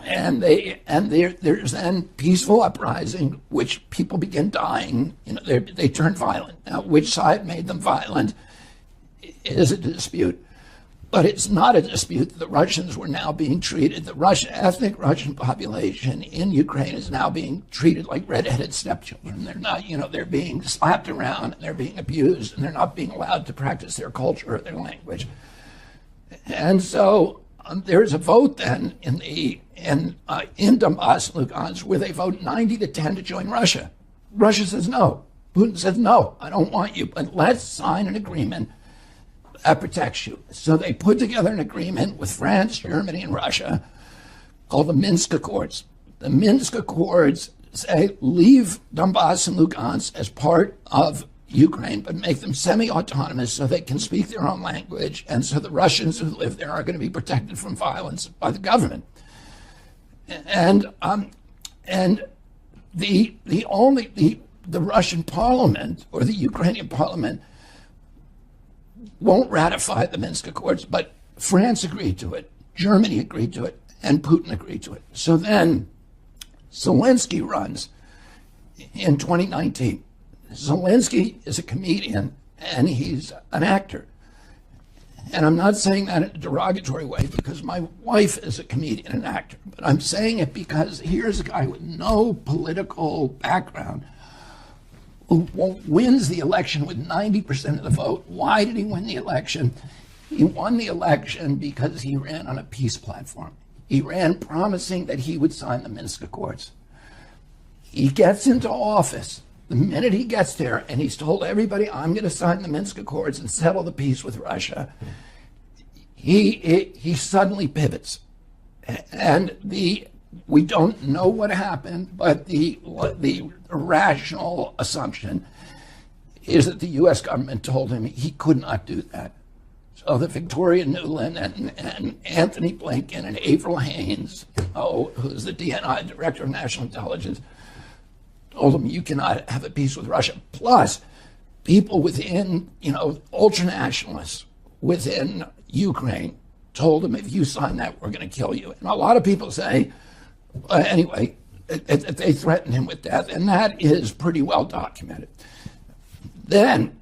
[SPEAKER 13] And there's then peaceful uprising, which people begin dying. They turn violent. Now, which side made them violent is a dispute. But it's not a dispute that the Russians were now being treated. The ethnic Russian population in Ukraine is now being treated like red-headed stepchildren. They're not, they're being slapped around and they're being abused and they're not being allowed to practice their culture or their language. And so there's a vote then in Donbass, Lugansk, where they vote 90-10 to join Russia. Russia says no. Putin says no. I don't want you, but let's sign an agreement that protects you. So they put together an agreement with France, Germany, and Russia called the Minsk Accords. The Minsk Accords say leave Donbass and Lugansk as part of Ukraine, but make them semi-autonomous so they can speak their own language, and so the Russians who live there are going to be protected from violence by the government. And the Russian parliament or the Ukrainian parliament won't ratify the Minsk Accords, but France agreed to it, Germany agreed to it, and Putin agreed to it. So then Zelensky runs in 2019. Zelensky is a comedian and he's an actor. And I'm not saying that in a derogatory way because my wife is a comedian and actor, but I'm saying it because here's a guy with no political background who wins the election with 90% of the vote. Why did he win the election? He won the election because he ran on a peace platform. He ran promising that he would sign the Minsk Accords. He gets into office. The minute he gets there and he's told everybody, I'm going to sign the Minsk Accords and settle the peace with Russia, he suddenly pivots. And we don't know what happened, but the rational assumption is that the U.S. government told him he could not do that. So that Victoria Nuland and Anthony Blinken and Avril Haines, who's the DNI, Director of National Intelligence, told him you cannot have a peace with Russia. Plus, people within, ultranationalists within Ukraine told him, if you sign that, we're going to kill you. And a lot of people say, anyway, they threatened him with death, and that is pretty well documented. Then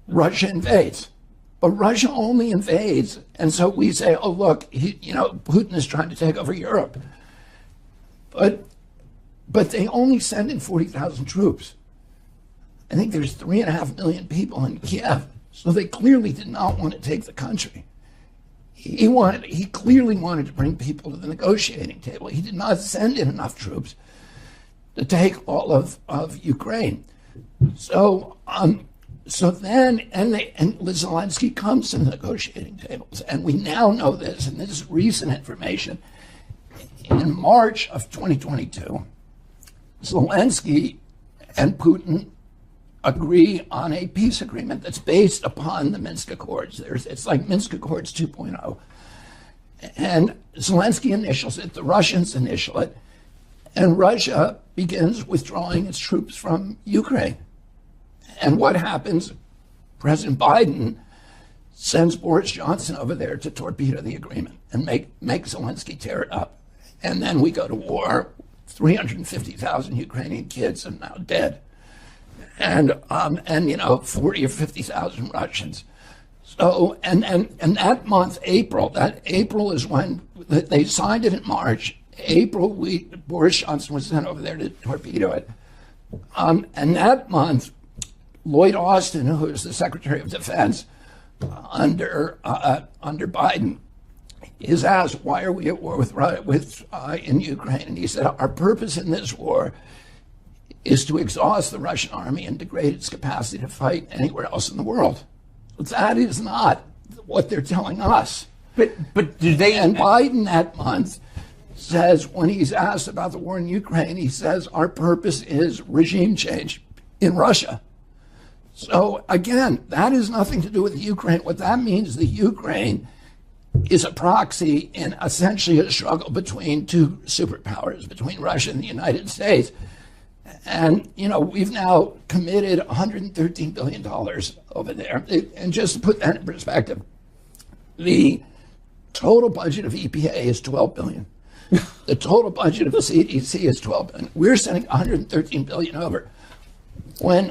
[SPEAKER 13] Russia invades. But Russia only invades, and so we say, oh, look, Putin is trying to take over Europe. But they only send in 40,000 troops. I think there's 3.5 million people in Kiev, so they clearly did not want to take the country. He clearly wanted to bring people to the negotiating table. He did not send in enough troops to take all of Ukraine. So then Zelensky comes to the negotiating tables, and we now know this, and this is recent information. In March of 2022, Zelensky and Putin agree on a peace agreement that's based upon the Minsk Accords. It's like Minsk Accords 2.0. And Zelensky initials it, the Russians initial it, and Russia begins withdrawing its troops from Ukraine. And what happens? President Biden sends Boris Johnson over there to torpedo the agreement and make Zelensky tear it up. And then we go to war. 350,000 Ukrainian kids are now dead. And 40 or 50,000 Russians. So, and that month, April is when they signed it in March. Boris Johnson was sent over there to torpedo it. And that month, Lloyd Austin, who is the Secretary of Defense under Biden, is asked, why are we at war in Ukraine? And he said, our purpose in this war is to exhaust the Russian army and degrade its capacity to fight anywhere else in the world. But that is not what they're telling us.
[SPEAKER 16] But do they?
[SPEAKER 13] And Biden that month says, when he's asked about the war in Ukraine, he says, our purpose is regime change in Russia. So again, that has nothing to do with Ukraine. What that means is that Ukraine is a proxy in essentially a struggle between two superpowers, between Russia and the United States. And, we've now committed $113 billion over there. And just to put that in perspective, the total budget of EPA is $12 billion. The total budget of the CDC is $12 billion. We're sending $113 billion over. When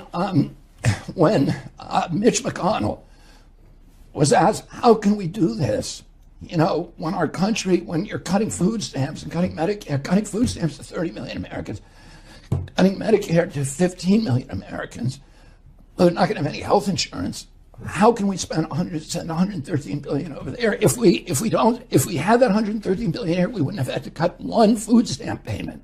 [SPEAKER 13] Mitch McConnell was asked, how can we do this? When our country, when you're cutting food stamps and cutting Medicare, cutting food stamps to 30 million Americans, cutting Medicare to 15 million Americans, they're not going to have any health insurance. How can we send 113 billion over there? If we had that 113 billion here, we wouldn't have had to cut one food stamp payment.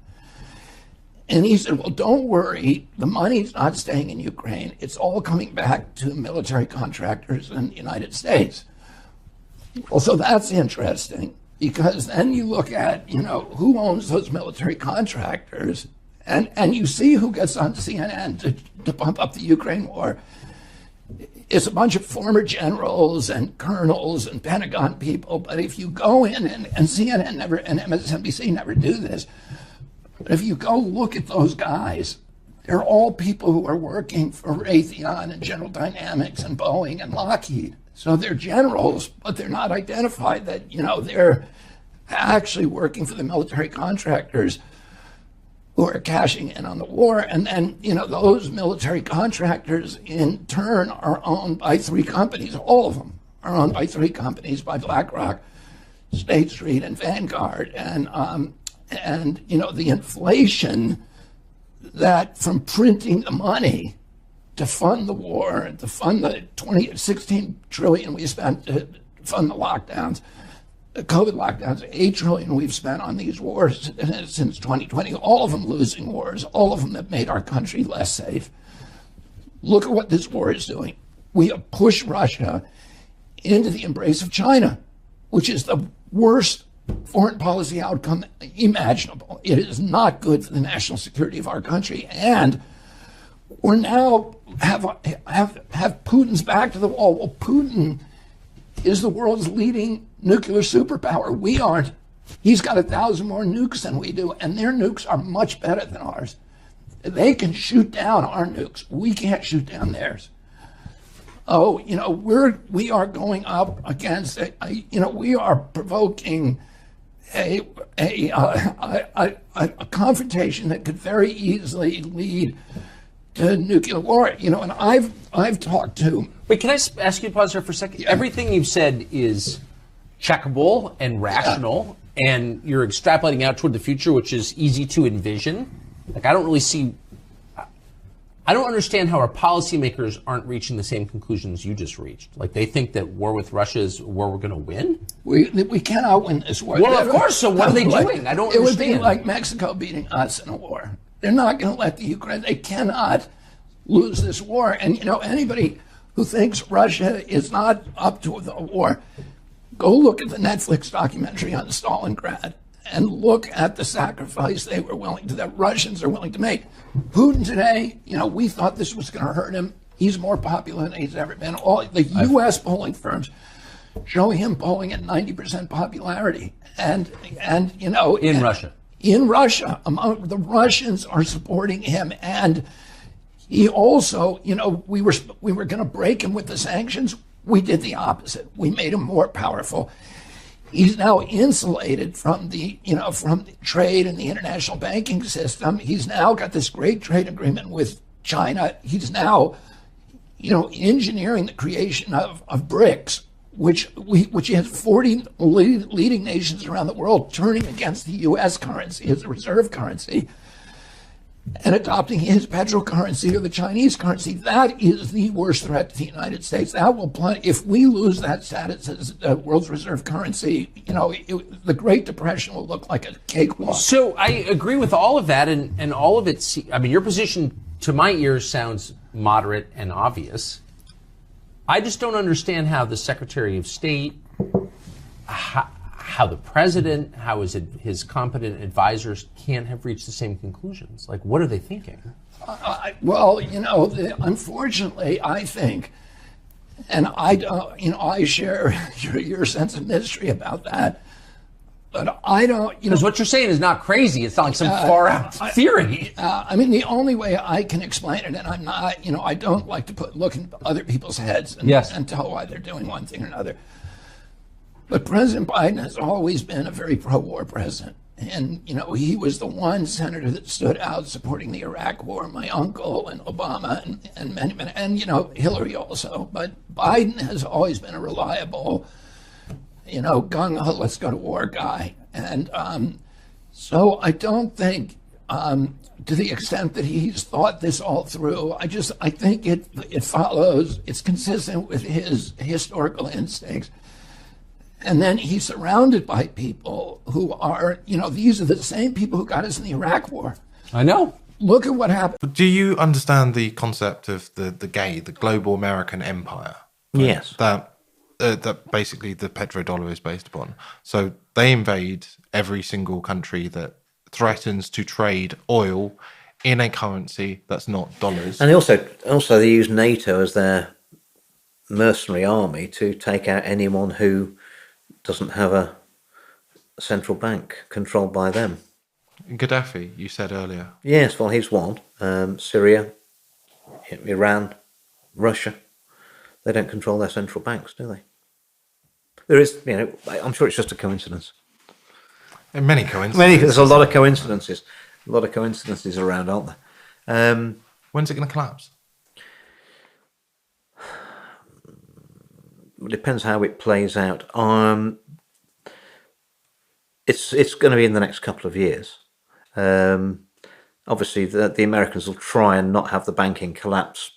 [SPEAKER 13] And he said, well, don't worry, the money's not staying in Ukraine. It's all coming back to military contractors in the United States. Well, so that's interesting, because then you look at, who owns those military contractors, and you see who gets on CNN to pump up the Ukraine war. It's a bunch of former generals and colonels and Pentagon people. But if you go in, and CNN never, and MSNBC never do this, but if you go look at those guys, they're all people who are working for Raytheon and General Dynamics and Boeing and Lockheed. So they're generals, but they're not identified that, they're actually working for the military contractors who are cashing in on the war. And then, those military contractors in turn are owned by three companies. All of them are owned by three companies, by BlackRock, State Street, and Vanguard. And the inflation that from printing the money to fund the war and to fund the 16 trillion we spent to fund the lockdowns, the COVID lockdowns, $8 trillion we've spent on these wars since 2020, all of them losing wars, all of them that made our country less safe. Look at what this war is doing. We have pushed Russia into the embrace of China, which is the worst foreign policy outcome imaginable. It is not good for the national security of our country. And we're now have Putin's back to the wall. Well, Putin is the world's leading nuclear superpower. We aren't. He's got 1,000 more nukes than we do, and their nukes are much better than ours. They can shoot down our nukes. We can't shoot down theirs. Oh, we are going up against, we are provoking a confrontation that could very easily lead to nuclear war. And I've talked to.
[SPEAKER 16] Wait, can I ask you to pause there for a second? Yeah. Everything you've said is checkable and rational, and you're extrapolating out toward the future, which is easy to envision. Like, I don't understand how our policymakers aren't reaching the same conclusions you just reached. Like, they think that war with Russia is a war we're going to win?
[SPEAKER 13] We cannot win this war.
[SPEAKER 16] Well, of course, so what are they doing? I don't understand. It would be
[SPEAKER 13] like Mexico beating us in a war. They're not going to let the Ukraine, they cannot lose this war. And, anybody who thinks Russia is not up to the war, go look at the Netflix documentary on Stalingrad and look at the sacrifice the Russians are willing to make. Putin today, we thought this was going to hurt him. He's more popular than he's ever been. All the U.S. polling firms show him polling at 90% popularity. And
[SPEAKER 16] in Russia.
[SPEAKER 13] In Russia, the Russians are supporting him. And he also, we were going to break him with the sanctions. We did the opposite. We made him more powerful. He's now insulated from the trade and the international banking system. He's now got this great trade agreement with China. He's now, engineering the creation of BRICS, which has 40 leading nations around the world turning against the U.S. currency as a reserve currency and adopting his petrocurrency or the Chinese currency. That is the worst threat to the United States. That will if we lose that status as the world's reserve currency, the Great Depression will look like a cakewalk.
[SPEAKER 16] So I agree with all of that, and all of it. Your position to my ears sounds moderate and obvious. I just don't understand how the Secretary of State, how the president, how his competent advisors can't have reached the same conclusions? Like, what are they thinking?
[SPEAKER 13] Well, unfortunately, I think, and I share your sense of mystery about that, but I don't,
[SPEAKER 16] because what you're saying is not crazy. It's not like some far out theory.
[SPEAKER 13] I mean, the only way I can explain it, and I'm not, I don't like to look into other people's heads and tell why they're doing one thing or another. But President Biden has always been a very pro-war president. And, he was the one senator that stood out supporting the Iraq war, my uncle and Obama and many, and, Hillary also. But Biden has always been a reliable, gung-ho, let's go to war guy. And so I don't think, to the extent that he's thought this all through, I think it follows, it's consistent with his historical instincts. And then he's surrounded by people who are, these are the same people who got us in the Iraq war.
[SPEAKER 16] I know.
[SPEAKER 13] Look at what happened.
[SPEAKER 11] Do you understand the concept of the global American empire?
[SPEAKER 10] Yes.
[SPEAKER 11] That basically the petrodollar is based upon. So they invade every single country that threatens to trade oil in a currency that's not dollars.
[SPEAKER 10] And also they use NATO as their mercenary army to take out anyone who doesn't have a central bank controlled by them.
[SPEAKER 11] Gaddafi, you said earlier.
[SPEAKER 10] Yes, well, he's one. Syria, Iran, Russia. They don't control their central banks, do they? There is, I'm sure it's just a coincidence.
[SPEAKER 11] And many coincidences.
[SPEAKER 10] There's a lot of coincidences. A lot of coincidences around, aren't there?
[SPEAKER 11] When's it going to collapse?
[SPEAKER 10] It depends how it plays out. It's going to be in the next couple of years. Obviously, the Americans will try and not have the banking collapse.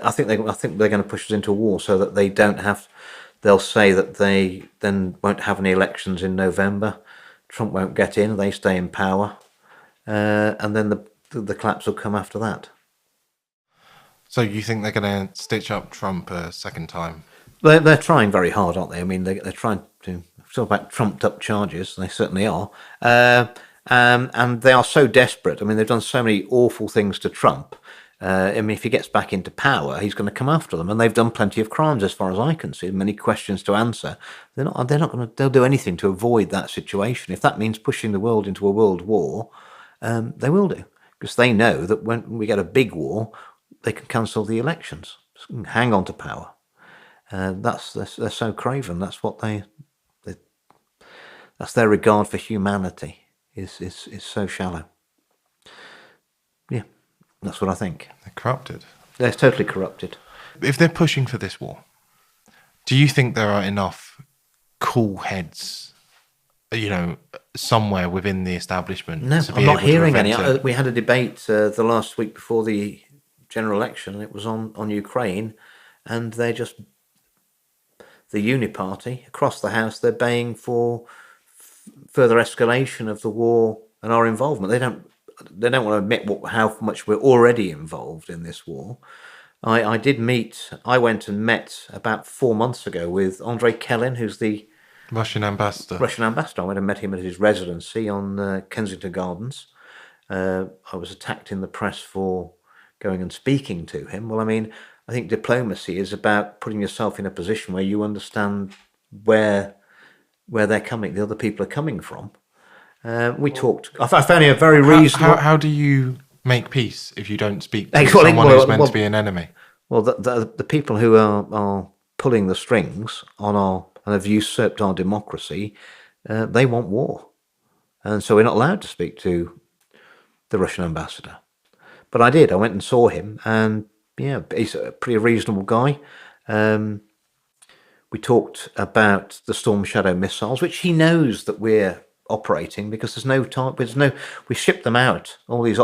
[SPEAKER 10] I think they're going to push us into a war so that they don't have. They'll say that they then won't have any elections in November. Trump won't get in. They stay in power, and then the collapse will come after that.
[SPEAKER 11] So you think they're going to stitch up Trump a second time?
[SPEAKER 10] They're trying very hard, aren't they? I mean, they're trying to talk about trumped-up charges. They certainly are. And they are so desperate. I mean, they've done so many awful things to Trump. I mean, if he gets back into power, he's going to come after them. And they've done plenty of crimes, as far as I can see. Many questions to answer. They're not going to. They'll do anything to avoid that situation. If that means pushing the world into a world war, they will do, because they know that when we get a big war, they can cancel the elections, hang on to power. They're so craven. That's what that's their regard for humanity is so shallow. Yeah, that's what I think.
[SPEAKER 11] They're corrupted.
[SPEAKER 10] They're totally corrupted.
[SPEAKER 11] If they're pushing for this war, do you think there are enough cool heads, somewhere within the establishment?
[SPEAKER 10] No,
[SPEAKER 11] to be
[SPEAKER 10] I'm not
[SPEAKER 11] able
[SPEAKER 10] hearing
[SPEAKER 11] to
[SPEAKER 10] any.
[SPEAKER 11] prevent it?
[SPEAKER 10] We had a debate the last week before the general election, and it was on Ukraine, and they're just the Uniparty across the House. They're baying for further escalation of the war and our involvement. They don't want to admit how much we're already involved in this war. I went and met about 4 months ago with Andrei Kelin, who's the
[SPEAKER 11] Russian ambassador.
[SPEAKER 10] I went and met him at his residency on Kensington Gardens. I was attacked in the press for going and speaking to him. Well, I mean, I think diplomacy is about putting yourself in a position where you understand where they're coming, the other people are coming from. We talked. I found it a very reasonable.
[SPEAKER 11] How do you make peace if you don't speak to someone who's meant to be an enemy?
[SPEAKER 10] Well, the people who are pulling the strings and have usurped our democracy, they want war, and so we're not allowed to speak to the Russian ambassador. But I did. I went and saw him, and yeah, he's a pretty reasonable guy. We talked about the Storm Shadow missiles, which he knows that we're operating, because there's no time. We shipped them out, all these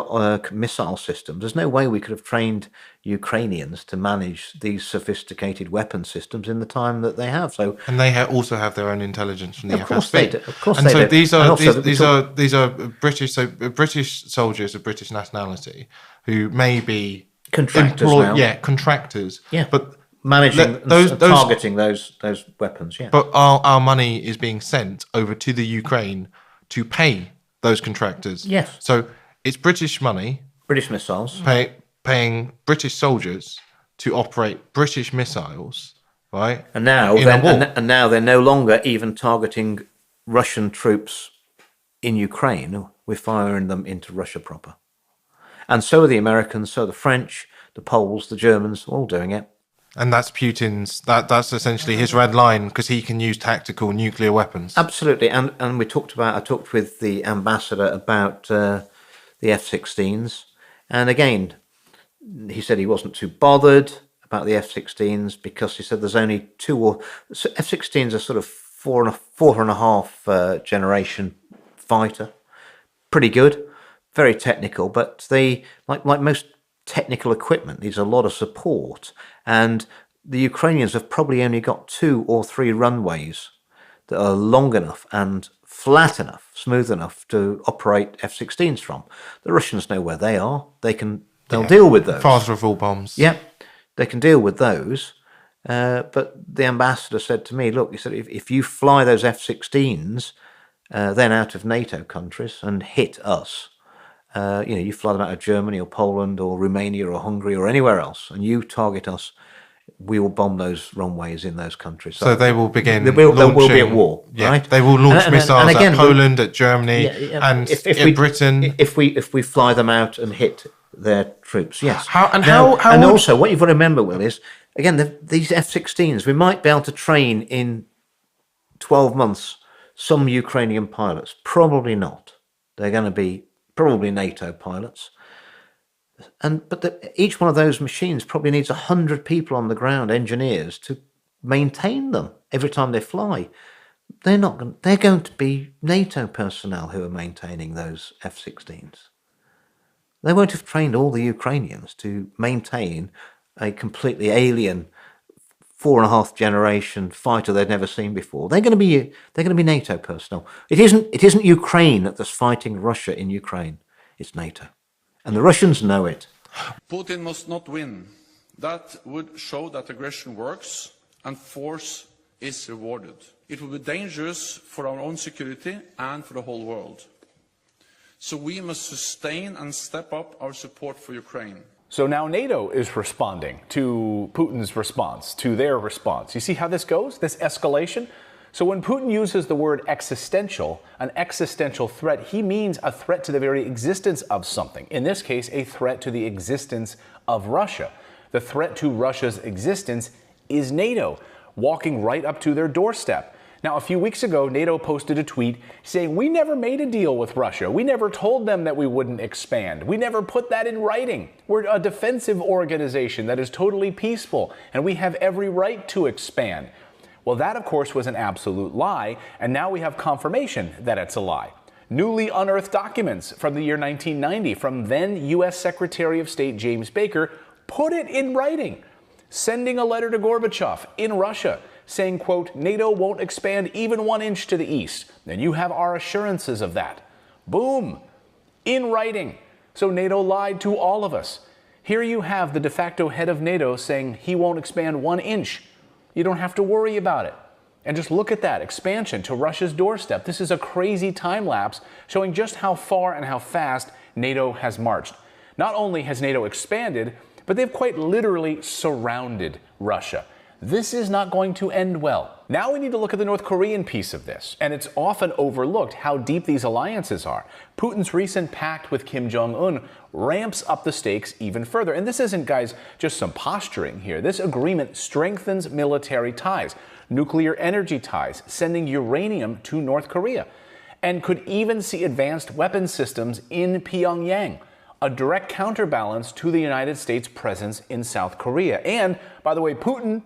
[SPEAKER 10] missile systems. There's no way we could have trained Ukrainians to manage these sophisticated weapon systems in the time that they have. So,
[SPEAKER 11] and they also have their own intelligence from the FSB.
[SPEAKER 10] Of course they do. Of course
[SPEAKER 11] and
[SPEAKER 10] they
[SPEAKER 11] so
[SPEAKER 10] do.
[SPEAKER 11] these are British. So British soldiers of British nationality who may be
[SPEAKER 10] contractors now.
[SPEAKER 11] Yeah, contractors.
[SPEAKER 10] Yeah.
[SPEAKER 11] But
[SPEAKER 10] managing targeting those weapons. Yeah,
[SPEAKER 11] but our money is being sent over to the Ukraine to pay those contractors.
[SPEAKER 10] Yes.
[SPEAKER 11] So it's British money,
[SPEAKER 10] British missiles,
[SPEAKER 11] paying British soldiers to operate British missiles, right?
[SPEAKER 10] And now they're no longer even targeting Russian troops in Ukraine. We're firing them into Russia proper. And so are the Americans, so are the French, the Poles, the Germans, all doing it.
[SPEAKER 11] And that's Putin's, that's essentially his red line, because he can use tactical nuclear weapons.
[SPEAKER 10] Absolutely. And I talked with the ambassador about the F-16s. And again, he said he wasn't too bothered about the F-16s because he said there's only F-16s are sort of four and a half generation fighter. Pretty good, very technical, but they, like most technical equipment, needs a lot of support. And the Ukrainians have probably only got 2 or 3 runways that are long enough and flat enough, smooth enough to operate F-16s from. The Russians know where they are. They'll deal with those.
[SPEAKER 11] Father of all bombs.
[SPEAKER 10] Yeah, they can deal with those. But the ambassador said to me, look, he said, if you fly those F-16s then out of NATO countries and hit us, you fly them out of Germany or Poland or Romania or Hungary or anywhere else, and you target us, we will bomb those runways in those countries.
[SPEAKER 11] So they will begin
[SPEAKER 10] They will be at war, right?
[SPEAKER 11] They will launch missiles
[SPEAKER 10] again,
[SPEAKER 11] at Poland, at Germany, and in Britain.
[SPEAKER 10] If we fly them out and hit their troops, yes.
[SPEAKER 11] And
[SPEAKER 10] also, what you've got to remember, Will, is, again, these F-16s, we might be able to train in 12 months some Ukrainian pilots. Probably not. They're going to be probably NATO pilots. But each one of those machines probably needs 100 people on the ground, engineers, to maintain them every time they fly. They're going to be NATO personnel who are maintaining those F-16s. They won't have trained all the Ukrainians to maintain a completely alien 4.5 generation fighter they'd never seen before. They're going to be NATO personnel. It isn't Ukraine that's fighting Russia in Ukraine. It's NATO. And the Russians know it.
[SPEAKER 17] Putin must not win. That would show that aggression works and force is rewarded. It would be dangerous for our own security and for the whole world. So we must sustain and step up our support for Ukraine.
[SPEAKER 1] So now NATO is responding to Putin's response, to their response. You see how this goes, this escalation? So when Putin uses the word existential, an existential threat, he means a threat to the very existence of something. In this case, a threat to the existence of Russia. The threat to Russia's existence is NATO, walking right up to their doorstep. Now, a few weeks ago, NATO posted a tweet saying, we never made a deal with Russia. We never told them that we wouldn't expand. We never put that in writing. We're a defensive organization that is totally peaceful, and we have every right to expand. Well, that, of course, was an absolute lie, and now we have confirmation that it's a lie. Newly unearthed documents from the year 1990 from then U.S. Secretary of State James Baker put it in writing, sending a letter to Gorbachev in Russia saying, quote, NATO won't expand even 1 inch to the east, and you have our assurances of that. Boom, in writing. So NATO lied to all of us. Here you have the de facto head of NATO saying he won't expand 1 inch. You don't have to worry about it. And just look at that expansion to Russia's doorstep. This is a crazy time lapse showing just how far and how fast NATO has marched. Not only has NATO expanded, but they've quite literally surrounded Russia. This is not going to end well. Now we need to look at the North Korean piece of this, and it's often overlooked how deep these alliances are. Putin's recent pact with Kim Jong-un ramps up the stakes even further. And this isn't, guys, just some posturing here. This agreement strengthens military ties, nuclear energy ties, sending uranium to North Korea, and could even see advanced weapon systems in Pyongyang, a direct counterbalance to the United States' presence in South Korea. And, by the way, Putin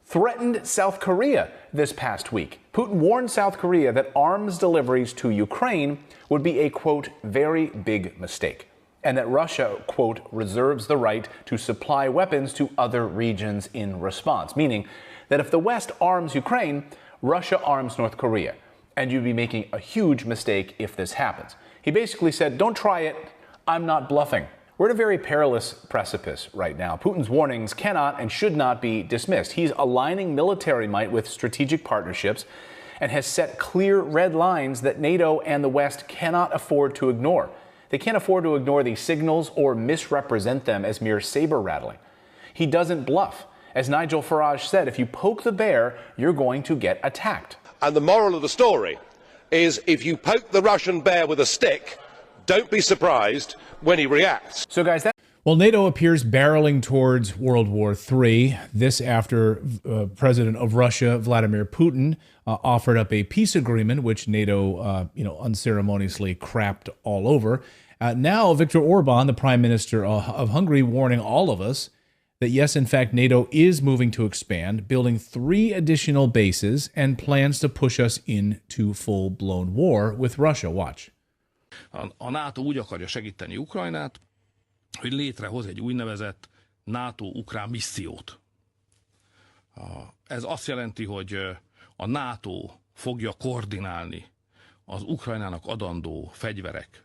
[SPEAKER 1] threatened South Korea this past week. Putin warned South Korea that arms deliveries to Ukraine would be a, quote, very big mistake, and that Russia, quote, reserves the right to supply weapons to other regions in response, meaning that if the West arms Ukraine, Russia arms North Korea, and you'd be making a huge mistake if this happens. He basically said, don't try it, I'm not bluffing.
[SPEAKER 18] We're at a very perilous precipice right now. Putin's warnings cannot and should not be dismissed. He's aligning military might with strategic partnerships and has set clear red lines that NATO and the West cannot afford to ignore. They can't afford to ignore these signals or misrepresent them as mere saber rattling. He doesn't bluff. As Nigel Farage said, if you poke the bear, you're going to get attacked.
[SPEAKER 19] And the moral of the story is if you poke the Russian bear with a stick, don't be surprised when he reacts.
[SPEAKER 18] So guys,
[SPEAKER 1] well, NATO appears barreling towards World War III. This after President of Russia, Vladimir Putin, offered up a peace agreement, which NATO, unceremoniously crapped all over. Now, Viktor Orban, the Prime Minister of Hungary, warning all of us that yes, in fact, NATO is moving to expand, building 3 additional bases and plans to push us into full-blown war with Russia. Watch.
[SPEAKER 20] A NATO úgy akarja segíteni Ukrajnát, hogy létrehoz egy úgynevezett NATO-ukrán missziót. Ez azt jelenti, hogy a NATO fogja koordinálni az Ukrajnának adandó fegyverek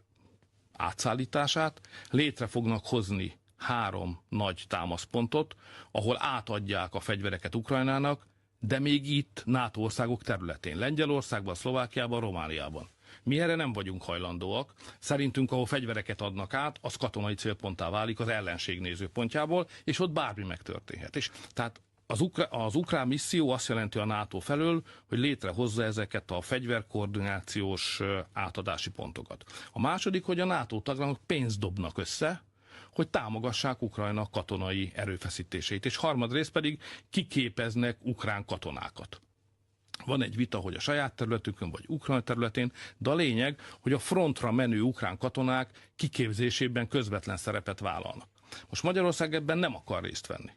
[SPEAKER 20] átszállítását, létre fognak hozni 3 nagy támaszpontot, ahol átadják a fegyvereket Ukrajnának, de még itt NATO országok területén, Lengyelországban, Szlovákiában, Romániában. Mi erre nem vagyunk hajlandóak. Szerintünk, ahol fegyvereket adnak át, az katonai célponttá válik az ellenség nézőpontjából, és ott bármi megtörténhet. És tehát az ukrán misszió azt jelenti a NATO felől, hogy létrehozza ezeket a fegyverkoordinációs átadási pontokat. A második, hogy a NATO tagállamok pénzt dobnak össze, hogy támogassák Ukrajna katonai erőfeszítéseit, és harmadrészt pedig kiképeznek ukrán katonákat. Van egy vita, hogy a saját területükön vagy Ukrajna területén, de a lényeg, hogy a frontra menő ukrán katonák kiképzésében közvetlen szerepet vállalnak. Most Magyarország ebben nem akar részt venni.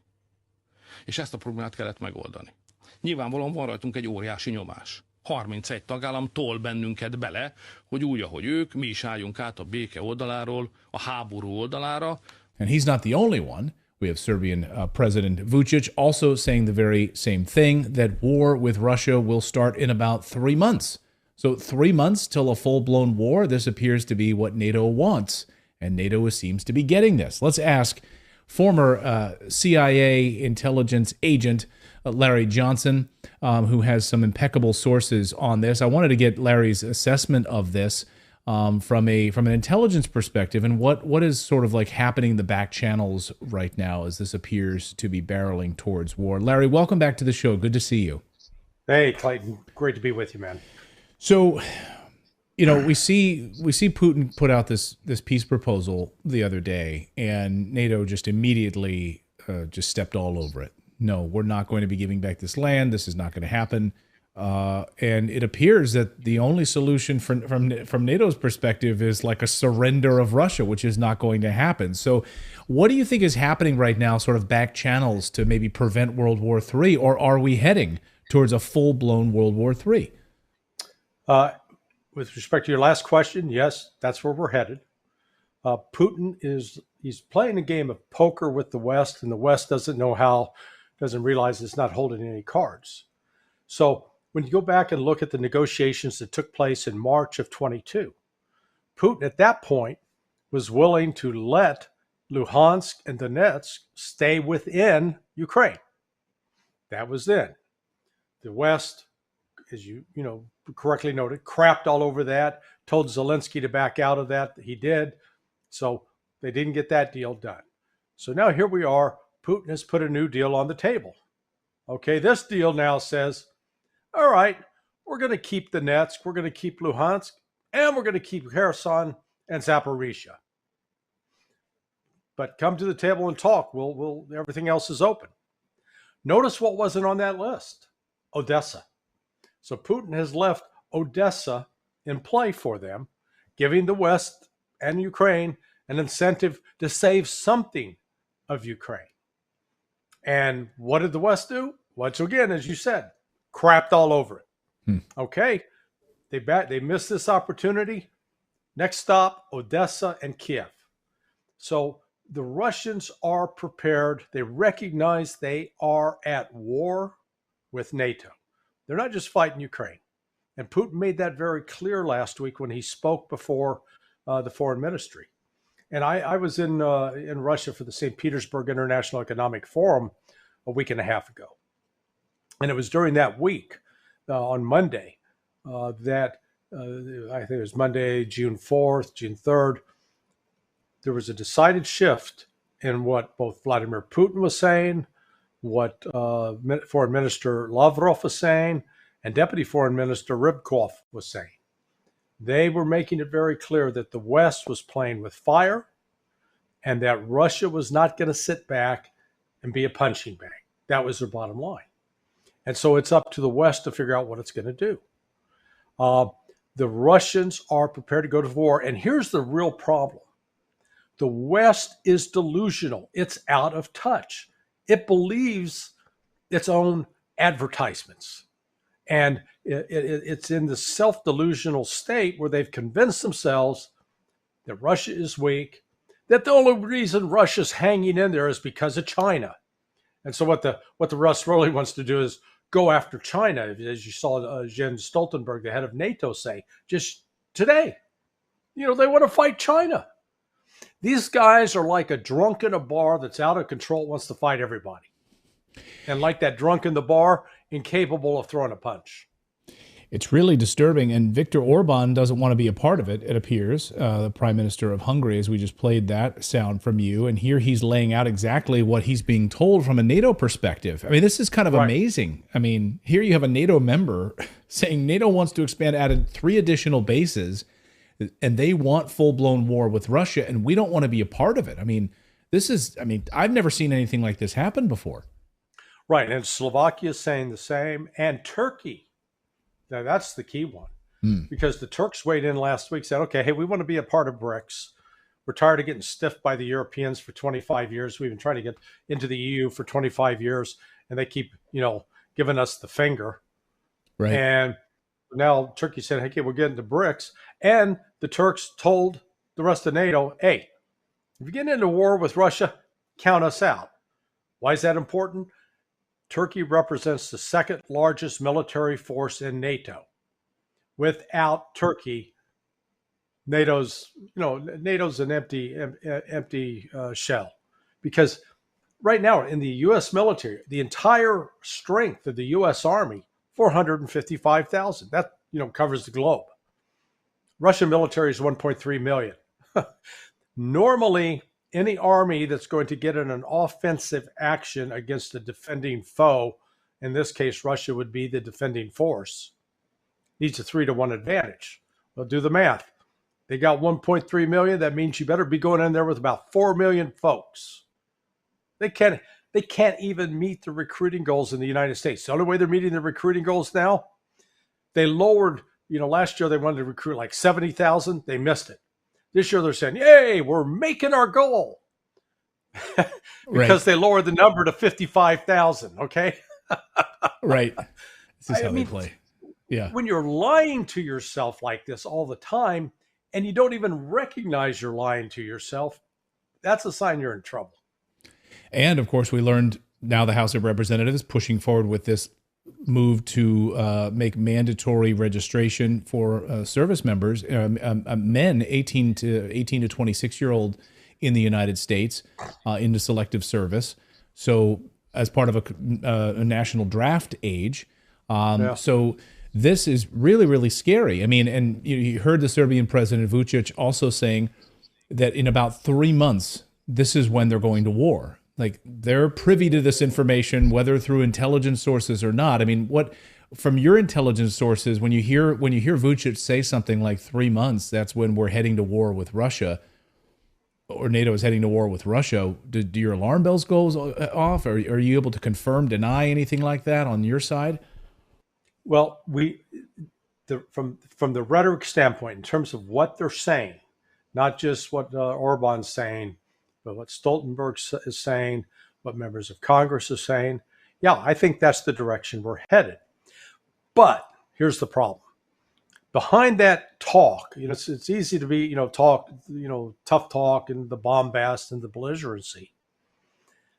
[SPEAKER 20] És ezt a problémát kellett megoldani. Nyilvánvalóan van rajtunk egy óriási nyomás. 31 tagállam tol bennünket bele, hogy úgy, ahogy ők, mi is álljunk át a béke oldaláról a háború oldalára.
[SPEAKER 1] And he's not the only one. We have Serbian President Vučić also saying the very same thing, that war with Russia will start in about 3 months. So 3 months till a full-blown war, this appears to be what NATO wants, and NATO seems to be getting this. Let's ask former CIA intelligence agent Larry Johnson, who has some impeccable sources on this. I wanted to get Larry's assessment of this from an intelligence perspective, and what is sort of like happening in the back channels right now as this appears to be barreling towards war. Larry, welcome back to the show. Good to see you.
[SPEAKER 21] Hey, Clayton. Great to be with you, man.
[SPEAKER 1] So, we see Putin put out this peace proposal the other day, and NATO just immediately just stepped all over it. No, we're not going to be giving back this land. This is not going to happen. And it appears that the only solution from NATO's perspective is like a surrender of Russia, which is not going to happen. So what do you think is happening right now, sort of back channels to maybe prevent World War III, or are we heading towards a full-blown World War III?
[SPEAKER 21] With respect to your last question, yes, that's where we're headed. Putin he's playing a game of poker with the West, and the West doesn't realize it's not holding any cards. So when you go back and look at the negotiations that took place in March of 22, Putin at that point was willing to let Luhansk and Donetsk stay within Ukraine. That was then. The West, as you correctly noted, crapped all over that, told Zelensky to back out of that. He did. So they didn't get that deal done. So now here we are. Putin has put a new deal on the table. Okay, this deal now says, all right, we're going to keep Donetsk, we're going to keep Luhansk, and we're going to keep Kherson and Zaporizhia. But come to the table and talk. We'll everything else is open. Notice what wasn't on that list. Odessa. So Putin has left Odessa in play for them, giving the West and Ukraine an incentive to save something of Ukraine. And what did the West do? Once again, as you said, crapped all over it. Okay, they missed this opportunity. Next stop, Odessa and Kiev. So the Russians are prepared. They recognize they are at war with NATO. They're not just fighting Ukraine. And Putin made that very clear last week when he spoke before the foreign ministry. And I was in Russia for the St. Petersburg International Economic Forum a week and a half ago. And it was during that week, on Monday, that I think it was Monday, June 4th, June 3rd, there was a decided shift in what both Vladimir Putin was saying, what Foreign Minister Lavrov was saying, and Deputy Foreign Minister Rybkov was saying. They were making it very clear that the West was playing with fire and that Russia was not going to sit back and be a punching bag. That was their bottom line. And so it's up to the West to figure out what it's going to do. The Russians are prepared to go to war. And here's the real problem. The West is delusional. It's out of touch. It believes its own advertisements. And it's in the self-delusional state where they've convinced themselves that Russia is weak, that the only reason Russia's hanging in there is because of China. And so what the Russ really wants to do is go after China, as you saw Jens Stoltenberg, the head of NATO, say just today. They want to fight China. These guys are like a drunk in a bar that's out of control, wants to fight everybody. And like that drunk in the bar, incapable of throwing a punch.
[SPEAKER 1] It's really disturbing, and Viktor Orban doesn't want to be a part of it, it appears, the Prime Minister of Hungary, as we just played that sound from you. And here he's laying out exactly what he's being told from a NATO perspective. I mean, this is kind of amazing. I mean, here you have a NATO member saying NATO wants to expand, added 3 additional bases, and they want full-blown war with Russia, and we don't want to be a part of it. I mean, I've never seen anything like this happen before.
[SPEAKER 21] Right, and Slovakia is saying the same, and Turkey. Now, that's the key one, because the Turks weighed in last week, said, okay, hey, we want to be a part of BRICS. We're tired of getting stiffed by the Europeans for 25 years. We've been trying to get into the EU for 25 years, and they keep, giving us the finger.
[SPEAKER 1] Right.
[SPEAKER 21] And now Turkey said, okay, we're getting to BRICS. And the Turks told the rest of NATO, hey, if you get into war with Russia, count us out. Why is that important? Turkey represents the second largest military force in NATO. Without Turkey, NATO's an empty shell, because right now in the U.S. military, the entire strength of the U.S. Army, 455,000. That covers the globe. Russian military is 1.3 million. Normally, any army that's going to get in an offensive action against a defending foe, in this case, Russia would be the defending force, needs a 3-to-1 advantage. Well, do the math. They got 1.3 million. That means you better be going in there with about 4 million folks. They can't even meet the recruiting goals in the United States. The only way they're meeting the recruiting goals now, they lowered, last year they wanted to recruit like 70,000. They missed it. This year they're saying, yay, we're making our goal. Because they lowered the number to 55,000, okay?
[SPEAKER 1] Right. This is how they play. Yeah.
[SPEAKER 21] When you're lying to yourself like this all the time, and you don't even recognize you're lying to yourself, that's a sign you're in trouble.
[SPEAKER 1] And, of course, we learned now the House of Representatives is pushing forward with this move to make mandatory registration for service members, men 18 to 26-year-old in the United States into selective service. So as part of a national draft age. So this is really, really scary. I mean, and you heard the Serbian President Vučić also saying that in about 3 months, this is when they're going to war. Like, they're privy to this information, whether through intelligence sources or not. I mean, what from your intelligence sources, when you hear Vučić say something like 3 months, that's when we're heading to war with Russia, or NATO is heading to war with Russia, do your alarm bells go off? Are you able to confirm, deny anything like that on your side?
[SPEAKER 21] Well, from the rhetoric standpoint, in terms of what they're saying, not just what Orban's saying, but what Stoltenberg is saying, what members of Congress are saying, yeah, I think that's the direction we're headed. But here's the problem. Behind that talk, it's easy to be, tough talk and the bombast and the belligerency.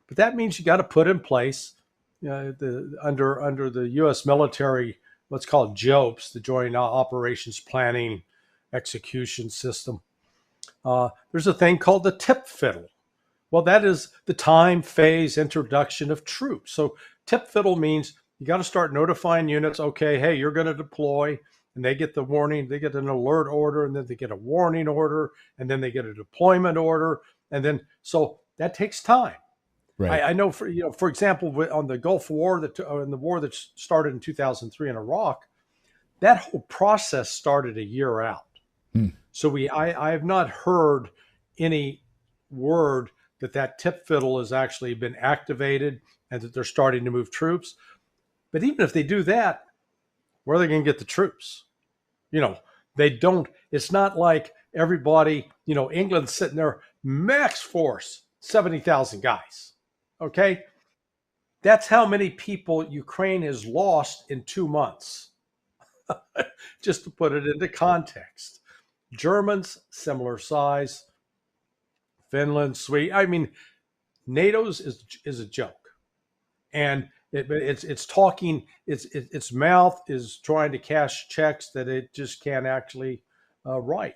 [SPEAKER 21] But that means you got to put in place, under the U.S. military, what's called JOPS, the Joint Operations Planning Execution System. there's a thing called the tip fiddle. Well, that is the time phase introduction of troops. So tip fiddle means you got to start notifying units, okay, hey, you're going to deploy, and they get the warning, they get an alert order, and then they get a warning order, and then they get a deployment order. And then, so that takes time.
[SPEAKER 1] Right.
[SPEAKER 21] I know, for example, on the Gulf War, in the war that started in 2003 in Iraq, that whole process started a year out. So I have not heard any word that tip fiddle has actually been activated and that they're starting to move troops. But even if they do that, where are they going to get the troops? They don't. It's not like everybody, England's sitting there, max force, 70,000 guys. Okay? That's how many people Ukraine has lost in 2 months. Just to put it into context. Germans, similar size. Finland, Sweden. I mean, NATO's is a joke. And it's talking, its mouth is trying to cash checks that it just can't actually write.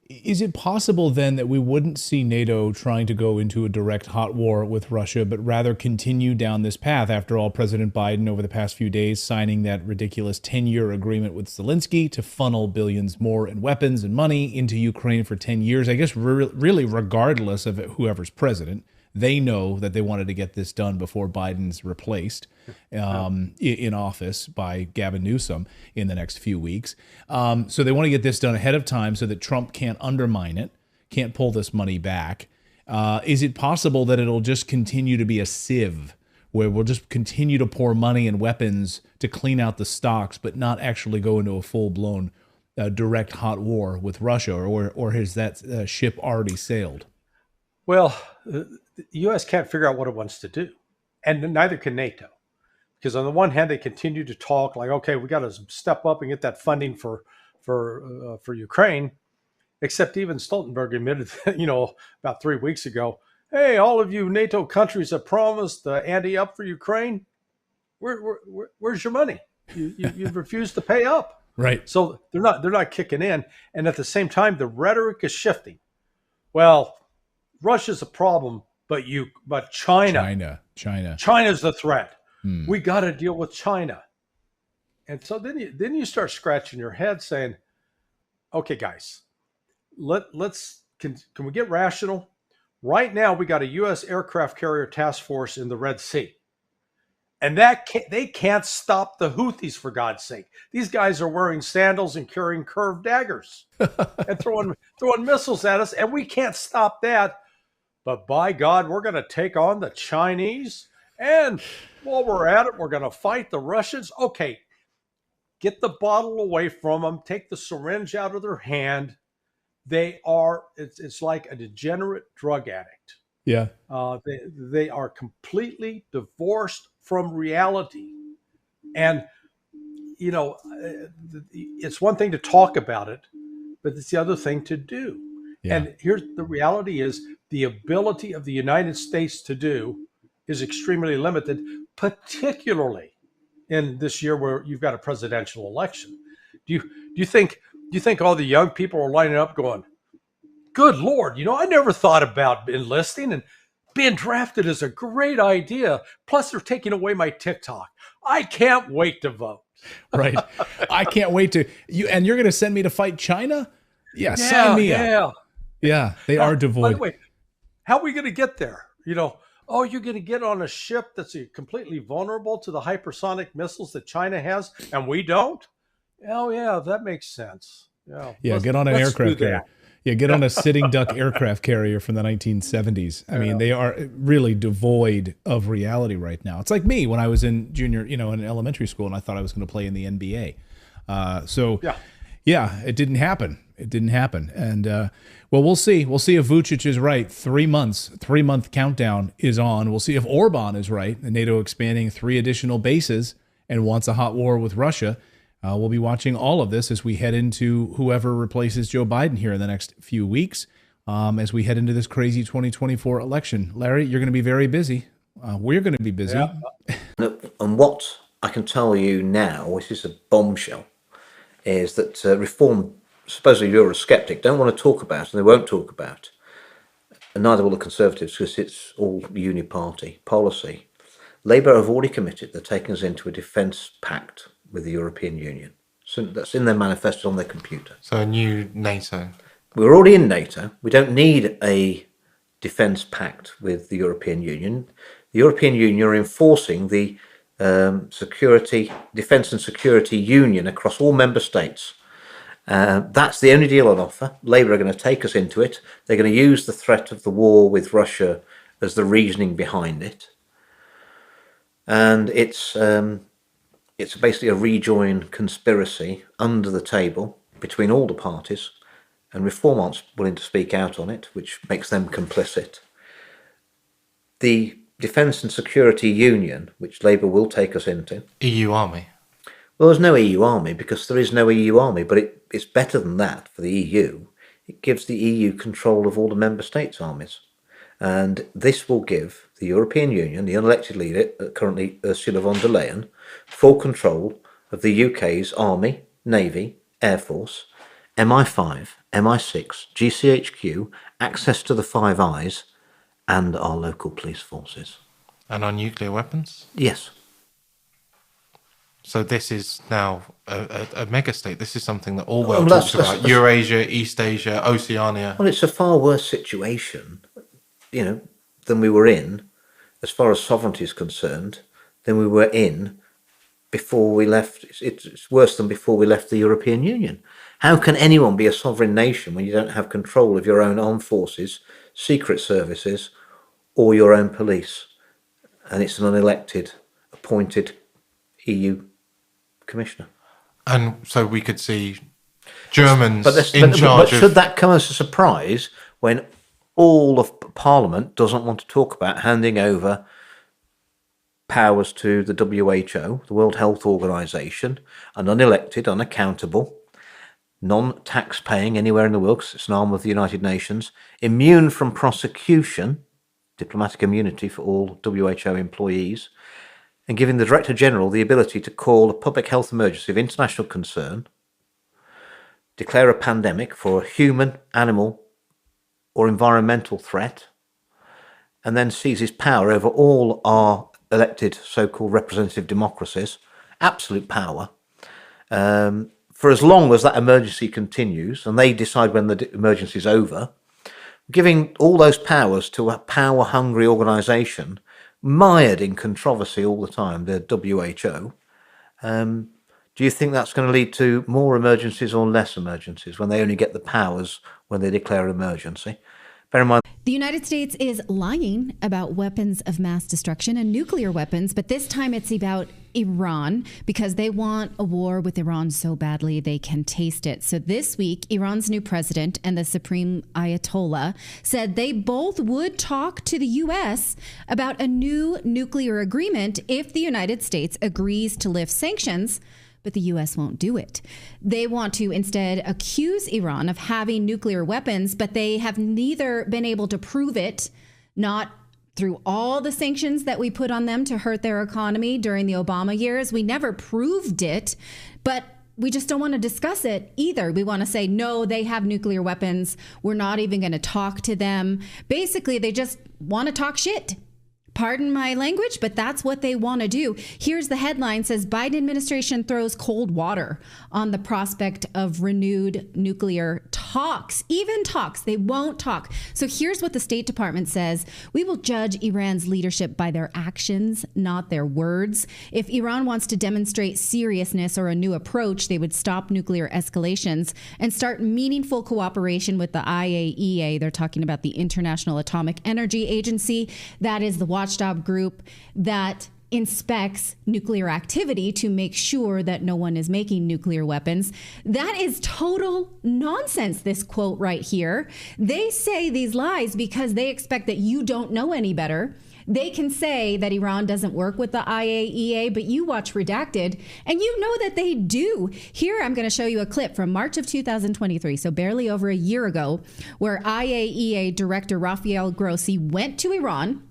[SPEAKER 1] Is it possible then that we wouldn't see NATO trying to go into a direct hot war with Russia, but rather continue down this path? After all, President Biden over the past few days signing that ridiculous 10-year agreement with Zelensky to funnel billions more in weapons and money into Ukraine for 10 years. I guess really regardless of whoever's president, they know that they wanted to get this done before Biden's replaced in office by Gavin Newsom in the next few weeks. So they want to get this done ahead of time so that Trump can't undermine it, can't pull this money back. Is it possible that it'll just continue to be a sieve where we'll just continue to pour money and weapons to clean out the stocks, but not actually go into a full-blown direct hot war with Russia, or has that ship already sailed?
[SPEAKER 21] Well, the U.S. can't figure out what it wants to do, and neither can NATO. Because on the one hand, they continue to talk like, okay, we got to step up and get that funding for Ukraine. Except even Stoltenberg admitted, about 3 weeks ago, hey, all of you NATO countries have promised the ante up for Ukraine. Where's your money? You've refused to pay up.
[SPEAKER 1] Right.
[SPEAKER 21] So they're not kicking in, and at the same time, the rhetoric is shifting. Well, Russia's a problem, but China's the threat. We got to deal with China. And so then you start scratching your head saying, okay, guys, can we get rational? Right now, we got a U.S. aircraft carrier task force in the Red Sea. And they can't stop the Houthis, for God's sake. These guys are wearing sandals and carrying curved daggers and throwing missiles at us, and we can't stop that. But by God, we're going to take on the Chinese. And while we're at it, we're going to fight the Russians. Okay, get the bottle away from them. Take the syringe out of their hand. It's like a degenerate drug addict.
[SPEAKER 1] Yeah.
[SPEAKER 21] They are completely divorced from reality. And, it's one thing to talk about it, but it's the other thing to do. Yeah. And here's the reality is the ability of the United States to do is extremely limited, particularly in this year where you've got a presidential election. Do you think all the young people are lining up going, good Lord, I never thought about enlisting, and being drafted is a great idea. Plus they're taking away my TikTok. I can't wait to vote.
[SPEAKER 1] Right. I can't wait to and you're going to send me to fight China? Yeah, sign me up. Yeah, they are devoid.
[SPEAKER 21] By the way, how are we going to get there? You're going to get on a ship that's completely vulnerable to the hypersonic missiles that China has, and we don't? Oh, yeah, that makes sense.
[SPEAKER 1] Yeah, get on an aircraft carrier. Yeah, get on a sitting duck aircraft carrier from the 1970s. I mean, they are really devoid of reality right now. It's like me when I was in junior, in elementary school, and I thought I was going to play in the NBA. Yeah, it didn't happen. And well, we'll see. We'll see if Vucic is right. 3 months, 3-month countdown is on. We'll see if Orban is right. The NATO expanding 3 additional bases and wants a hot war with Russia. We'll be watching all of this as we head into whoever replaces Joe Biden here in the next few weeks, as we head into this crazy 2024 election. Larry, you're going to be very busy. We're going to be busy.
[SPEAKER 10] Yeah. And what I can tell you now, which is a bombshell, is that Reform supposedly Eurosceptic don't want to talk about, and they won't talk about, and neither will the Conservatives, because it's all uni-party policy. Labour have already committed they're taking us into a defence pact with the European Union. So that's in their manifesto on their computer.
[SPEAKER 11] So a new NATO.
[SPEAKER 10] We're already in NATO. We don't need a defence pact with the European Union. The European Union are enforcing the defence and security union across all member states. That's the only deal on offer. Labour are going to take us into it. They're going to use the threat of the war with Russia as the reasoning behind it. And it's basically a rejoin conspiracy under the table between all the parties, and Reform aren't willing to speak out on it, which makes them complicit. The Defence and Security Union, which Labour will take us into.
[SPEAKER 11] EU army.
[SPEAKER 10] Well, there's no EU army because there is no EU army, but it's better than that for the EU. It gives the EU control of all the member states' armies. And this will give the European Union, the unelected leader, currently Ursula von der Leyen, full control of the UK's Army, Navy, Air Force, MI5, MI6, GCHQ, access to the Five Eyes, and our local police forces.
[SPEAKER 11] And our nuclear weapons?
[SPEAKER 10] Yes.
[SPEAKER 11] So this is now a mega state. This is something that all world talks about. Eurasia, East Asia, Oceania.
[SPEAKER 10] Well, it's a far worse situation, than we were in, as far as sovereignty is concerned, than we were in before we left. It's worse than before we left the European Union. How can anyone be a sovereign nation when you don't have control of your own armed forces, secret services, or your own police? And it's an unelected, appointed EU commissioner.
[SPEAKER 11] And so we could see Germans
[SPEAKER 10] but should that come as a surprise when all of Parliament doesn't want to talk about handing over powers to the WHO, the World Health Organization, an unelected, unaccountable, non-tax-paying anywhere in the world, because it's an arm of the United Nations, immune from prosecution, diplomatic immunity for all WHO employees, and giving the Director General the ability to call a public health emergency of international concern, declare a pandemic for a human, animal, or environmental threat, and then seizes power over all our elected so-called representative democracies, absolute power, for as long as that emergency continues, and they decide when the emergency is over, giving all those powers to a power-hungry organisation mired in controversy all the time, the WHO. Do you think that's going to lead to more emergencies or less emergencies when they only get the powers when they declare emergency? Bear in mind,
[SPEAKER 3] the United States is lying about weapons of mass destruction and nuclear weapons, but this time it's about Iran because they want a war with Iran so badly they can taste it. So this week, Iran's new president and the Supreme Ayatollah said they both would talk to the U.S. about a new nuclear agreement if the United States agrees to lift sanctions. But the U.S. won't do it. They want to instead accuse Iran of having nuclear weapons, but they have neither been able to prove it, not through all the sanctions that we put on them to hurt their economy during the Obama years. We never proved it, but we just don't want to discuss it either. We want to say, no, they have nuclear weapons. We're not even going to talk to them. Basically, they just want to talk shit. Pardon my language, but that's what they want to do. Here's the headline, says Biden administration throws cold water on the prospect of renewed nuclear talks. Even talks, they won't talk. So here's what the State Department says. We will judge Iran's leadership by their actions, not their words. If Iran wants to demonstrate seriousness or a new approach, they would stop nuclear escalations and start meaningful cooperation with the IAEA. They're talking about the International Atomic Energy Agency. That is the watchdog group that inspects nuclear activity to make sure that no one is making nuclear weapons. That is total nonsense, this quote right here. They say these lies because they expect that you don't know any better. They can say that Iran doesn't work with the IAEA, but you watch Redacted and you know that they do. Here, I'm going to show you a clip from March of 2023, so barely over a year ago, where IAEA Director Rafael Grossi went to Iran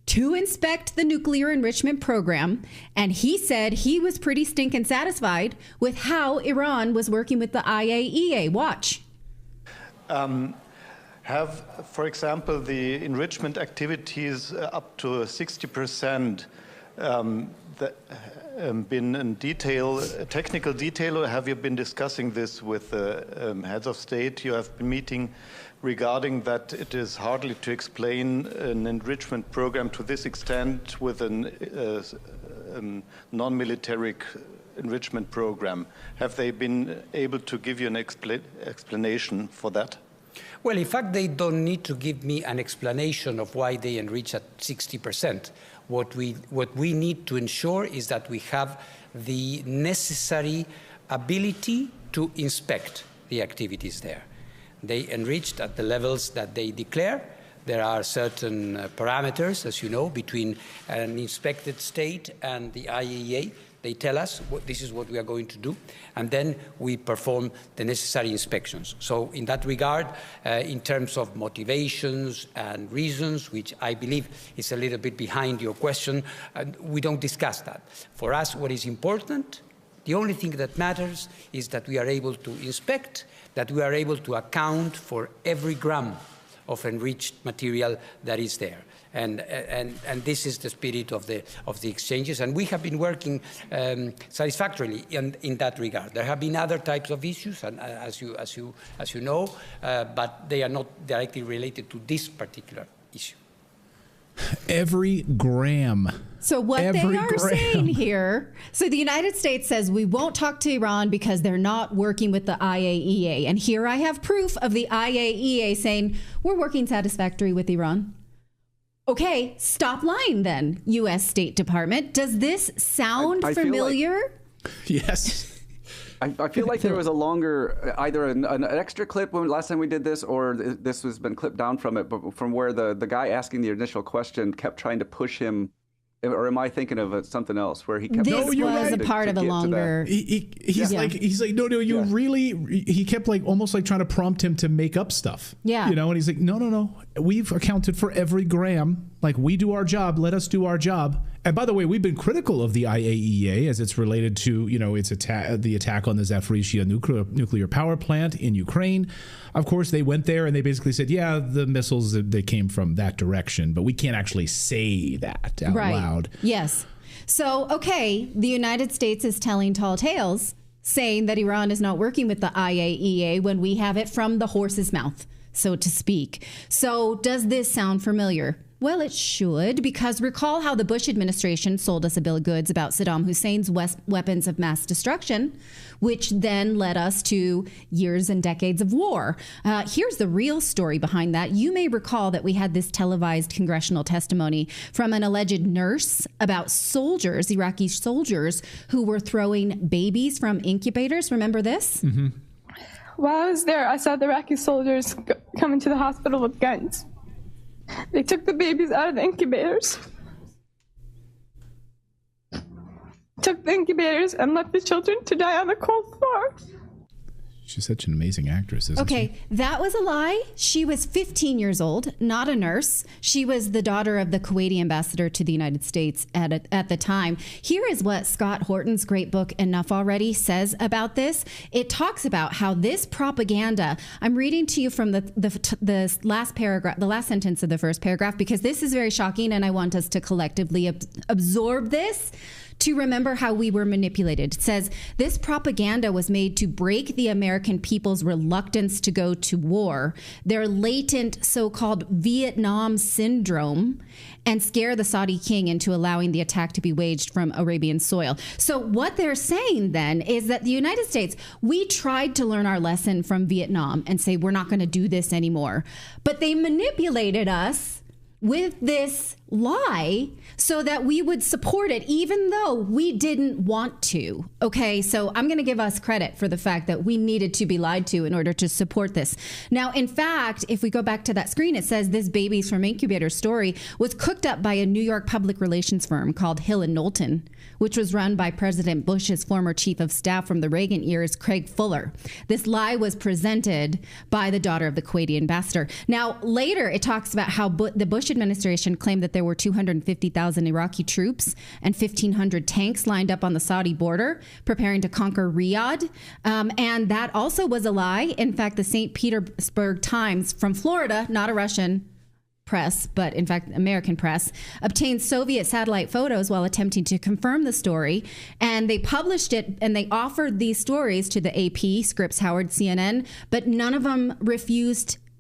[SPEAKER 3] to inspect the nuclear enrichment program. And he said he was pretty stinking satisfied with how Iran was working with the IAEA. Watch.
[SPEAKER 2] Have, for example, the enrichment activities up to 60% been in detail, technical detail, or have you been discussing this with the heads of state you have been meeting regarding that it is hardly to explain an enrichment program to this extent with a non-military enrichment program? Have they been able to give you an explanation for that?
[SPEAKER 22] Well, in fact, they don't need to give me an explanation of why they enrich at 60%. What we need to ensure is that we have the necessary ability to inspect the activities there. They enriched at the levels that they declare. There are certain parameters, as you know, between an inspected state and the IAEA. They tell us this is what we are going to do, and then we perform the necessary inspections. So in that regard, in terms of motivations and reasons, which I believe is a little bit behind your question, we don't discuss that. For us, what is important, the only thing that matters is that we are able to inspect, that we are able to account for every gram of enriched material that is there. And this is the spirit of the exchanges, and we have been working satisfactorily in that regard. There have been other types of issues, and as you know, but they are not directly related to this particular issue.
[SPEAKER 1] Every gram.
[SPEAKER 3] So what they are saying here, so the United States says we won't talk to Iran because they're not working with the IAEA. And here I have proof of the IAEA saying we're working satisfactory with Iran. Okay, stop lying then, U.S. State Department. Does this sound familiar?
[SPEAKER 1] Yes.
[SPEAKER 23] I feel like there was a longer, either an extra clip when last time we did this, or this has been clipped down from it, but from where the guy asking the initial question kept trying to push him. Or am I thinking of something else where he kept?
[SPEAKER 3] This was a part of a longer.
[SPEAKER 1] He's like, no, you really. He kept almost trying to prompt him to make up stuff.
[SPEAKER 3] Yeah,
[SPEAKER 1] and he's like, no. We've accounted for every gram. We do our job. Let us do our job. And by the way, we've been critical of the IAEA as it's related to its the attack on the Zaporizhzhia nuclear power plant in Ukraine. Of course, they went there and they basically said, yeah, the missiles they came from that direction, but we can't actually say that out loud.
[SPEAKER 3] Yes. So, okay, the United States is telling tall tales, saying that Iran is not working with the IAEA when we have it from the horse's mouth, so to speak. So does this sound familiar? Well, it should, because recall how the Bush administration sold us a bill of goods about Saddam Hussein's weapons of mass destruction, which then led us to years and decades of war. Here's the real story behind that. You may recall that we had this televised congressional testimony from an alleged nurse about soldiers, Iraqi soldiers, who were throwing babies from incubators. Remember this?
[SPEAKER 24] Mm-hmm. While I was there, I saw the Iraqi soldiers come into the hospital with guns. They took the babies out of the incubators, and left the children to die on the cold floor.
[SPEAKER 1] She's such an amazing actress, isn't she?
[SPEAKER 3] Okay, that was a lie. She was 15 years old, not a nurse. She was the daughter of the Kuwaiti ambassador to the United States at the time. Here is what Scott Horton's great book, Enough Already, says about this. It talks about how this propaganda, I'm reading to you from the last paragraph, the last sentence of the first paragraph, because this is very shocking and I want us to collectively absorb this, to remember how we were manipulated. It says, this propaganda was made to break the American people's reluctance to go to war, their latent so-called Vietnam syndrome, and scare the Saudi king into allowing the attack to be waged from Arabian soil. So what they're saying then is that the United States, we tried to learn our lesson from Vietnam and say, we're not going to do this anymore. But they manipulated us with this lie so that we would support it, even though we didn't want to. Okay, so I'm going to give us credit for the fact that we needed to be lied to in order to support this. Now, in fact, if we go back to that screen, it says this babies from incubator story was cooked up by a New York public relations firm called Hill and Knowlton, which was run by President Bush's former chief of staff from the Reagan years, Craig Fuller. This lie was presented by the daughter of the Kuwaiti ambassador. Now, later it talks about how the Bush administration claimed that there were 250,000 Iraqi troops and 1,500 tanks lined up on the Saudi border, preparing to conquer Riyadh. And that also was a lie. In fact, the St. Petersburg Times from Florida, not a Russian press, but in fact, American press, obtained Soviet satellite photos while attempting to confirm the story. And they published it and they offered these stories to the AP, Scripps, Howard, CNN, but none of them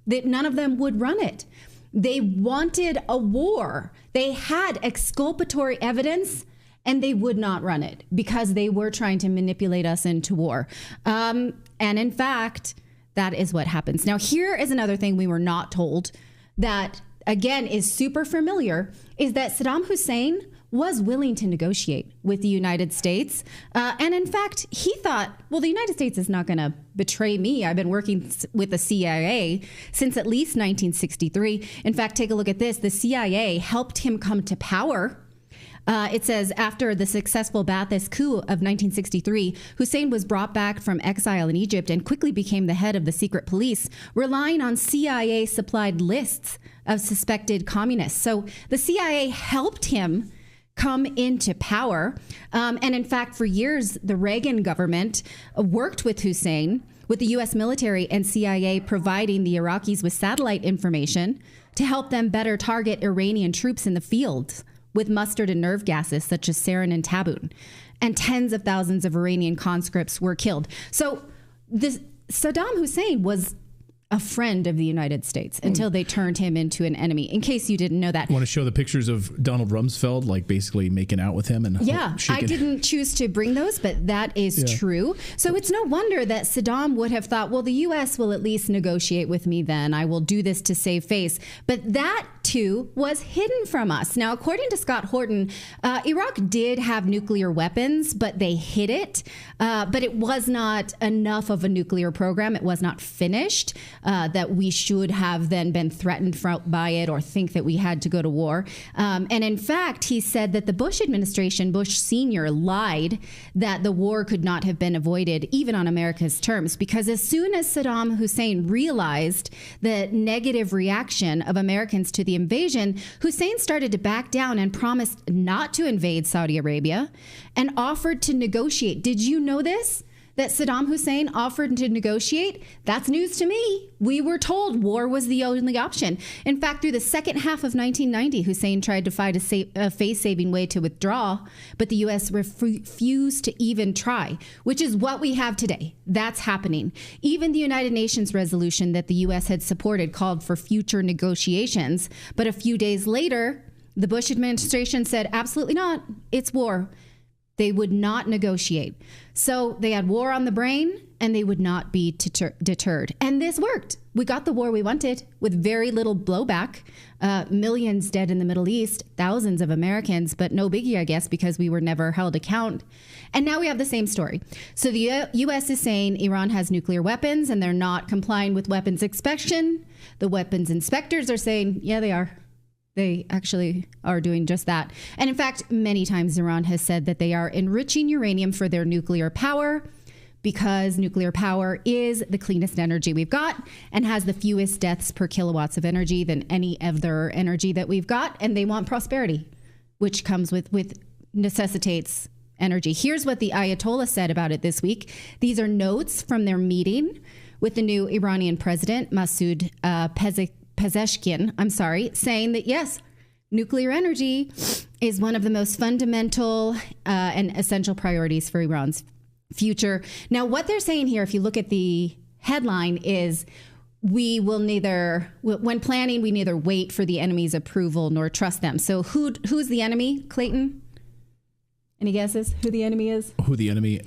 [SPEAKER 3] none of them would run it. They wanted a war. They had exculpatory evidence and they would not run it because they were trying to manipulate us into war. And in fact, that is what happens. Now, here is another thing we were not told that again is super familiar, is that Saddam Hussein was willing to negotiate with the United States. And in fact, he thought, well, the United States is not going to betray me. I've been working with the CIA since at least 1963. In fact, take a look at this. The CIA helped him come to power. It says, after the successful Ba'athist coup of 1963, Hussein was brought back from exile in Egypt and quickly became the head of the secret police, relying on CIA-supplied lists of suspected communists. So the CIA helped him come into power. And in fact, for years, the Reagan government worked with Hussein, with the U.S. military and CIA providing the Iraqis with satellite information to help them better target Iranian troops in the field with mustard and nerve gases such as sarin and taboon. And tens of thousands of Iranian conscripts were killed. So Saddam Hussein was a friend of the United States until they turned him into an enemy, in case you didn't know that.
[SPEAKER 1] Want to show the pictures of Donald Rumsfeld, like basically making out with him? And
[SPEAKER 3] yeah,
[SPEAKER 1] shaking.
[SPEAKER 3] I didn't choose to bring those, but that is true. So it's no wonder that Saddam would have thought, well, the U.S. will at least negotiate with me then. I will do this to save face. But that, too, was hidden from us. Now, according to Scott Horton, Iraq did have nuclear weapons, but they hid it. But it was not enough of a nuclear program. It was not finished. That we should have then been threatened by it or think that we had to go to war. And in fact, he said that the Bush administration, Bush Sr., lied that the war could not have been avoided even on America's terms, because as soon as Saddam Hussein realized the negative reaction of Americans to the invasion, Hussein started to back down and promised not to invade Saudi Arabia and offered to negotiate. Did you know this? That Saddam Hussein offered to negotiate? That's news to me. We were told war was the only option. In fact, through the second half of 1990, Hussein tried to find a face-saving way to withdraw, but the U.S. refused to even try, which is what we have today. That's happening. Even the United Nations resolution that the U.S. had supported called for future negotiations, but a few days later, the Bush administration said, absolutely not. It's war. They would not negotiate. So they had war on the brain and they would not be deterred. And this worked. We got the war we wanted with very little blowback. Millions dead in the Middle East, thousands of Americans, but no biggie, I guess, because we were never held account. And now we have the same story. So the U.S. is saying Iran has nuclear weapons and they're not complying with weapons inspection. The weapons inspectors are saying, yeah, they are. They actually are doing just that. And in fact, many times Iran has said that they are enriching uranium for their nuclear power because nuclear power is the cleanest energy we've got and has the fewest deaths per kilowatts of energy than any other energy that we've got. And they want prosperity, which comes with necessitates energy. Here's what the Ayatollah said about it this week. These are notes from their meeting with the new Iranian president, Masoud Pezeshkian, saying that, yes, nuclear energy is one of the most fundamental and essential priorities for Iran's future. Now, what they're saying here, if you look at the headline, is we will when planning, we neither wait for the enemy's approval nor trust them. So who's the enemy, Clayton? Any guesses who the enemy is?
[SPEAKER 1] Who the enemy?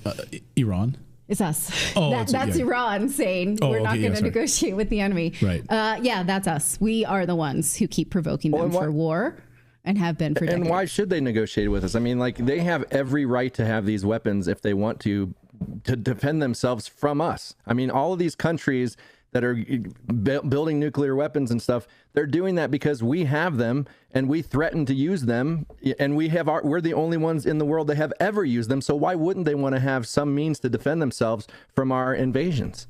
[SPEAKER 1] Iran.
[SPEAKER 3] It's us.
[SPEAKER 1] Oh,
[SPEAKER 3] that's Iran saying we're not going to negotiate with the enemy.
[SPEAKER 1] Right.
[SPEAKER 3] Yeah, that's us. We are the ones who keep provoking them for war and have been for decades.
[SPEAKER 4] And why should they negotiate with us? I mean, like, they have every right to have these weapons if they want to defend themselves from us. I mean, all of these countries that are building nuclear weapons and stuff, they're doing that because we have them and we threaten to use them, and we're the only ones in the world that have ever used them. So why wouldn't they want to have some means to defend themselves from our invasions?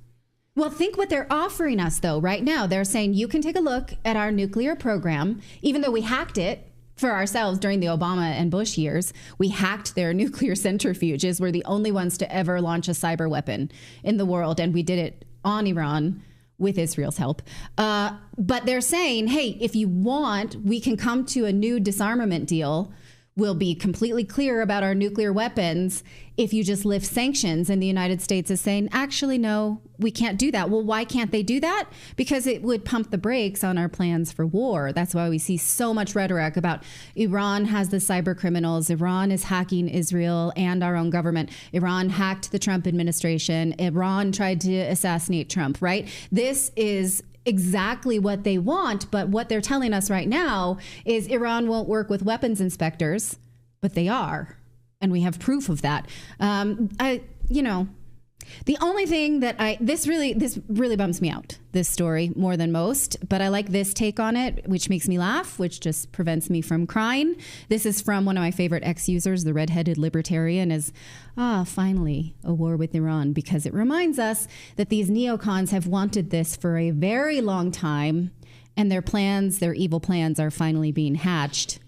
[SPEAKER 3] Well, think what they're offering us, though, right now. They're saying you can take a look at our nuclear program, even though we hacked it for ourselves during the Obama and Bush years. We hacked their nuclear centrifuges. We're the only ones to ever launch a cyber weapon in the world, and we did it on Iran with Israel's help. But they're saying, hey, if you want, we can come to a new disarmament deal. We'll be completely clear about our nuclear weapons if you just lift sanctions. And the United States is saying, actually, no, we can't do that. Well, why can't they do that? Because it would pump the brakes on our plans for war. That's why we see so much rhetoric about Iran has the cyber criminals. Iran is hacking Israel and our own government. Iran hacked the Trump administration. Iran tried to assassinate Trump, right? This is exactly what they want, but what they're telling us right now is Iran won't work with weapons inspectors, but they are, and we have proof of that. The only thing that this really bums me out, this story, more than most, but I like this take on it, which makes me laugh, which just prevents me from crying. This is from one of my favorite ex-users, the redheaded libertarian, is, finally, a war with Iran, because it reminds us that these neocons have wanted this for a very long time, and their plans, their evil plans, are finally being hatched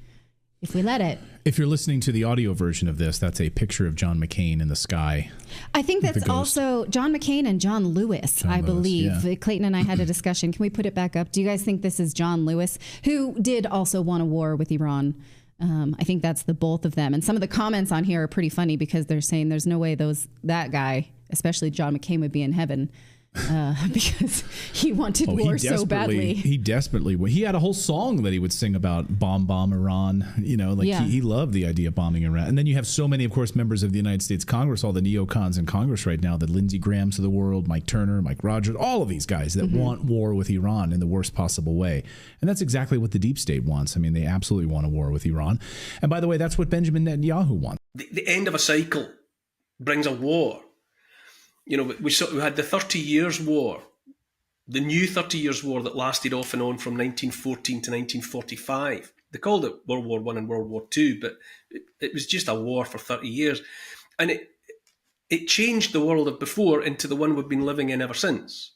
[SPEAKER 3] if we let it.
[SPEAKER 1] If you're listening to the audio version of this, that's a picture of John McCain in the sky.
[SPEAKER 3] I think that's also John McCain and John Lewis, I believe.
[SPEAKER 1] Yeah.
[SPEAKER 3] Clayton and I had a discussion. Can we put it back up? Do you guys think this is John Lewis, who did also want a war with Iran? I think that's the both of them. And some of the comments on here are pretty funny because they're saying there's no way that guy, especially John McCain, would be in heaven. Because he wanted war so badly.
[SPEAKER 1] He had a whole song that he would sing about bomb Iran. He loved the idea of bombing Iran. And then you have so many, of course, members of the United States Congress, all the neocons in Congress right now, the Lindsey Grahams of the world, Mike Turner, Mike Rogers, all of these guys that want war with Iran in the worst possible way. And that's exactly what the deep state wants. I mean, they absolutely want a war with Iran. And by the way, that's what Benjamin Netanyahu wants.
[SPEAKER 5] The end of a cycle brings a war. We had the 30 Years' War, the new 30 Years' War that lasted off and on from 1914 to 1945. They called it World War I and World War II, but it was just a war for 30 years. And it changed the world of before into the one we've been living in ever since.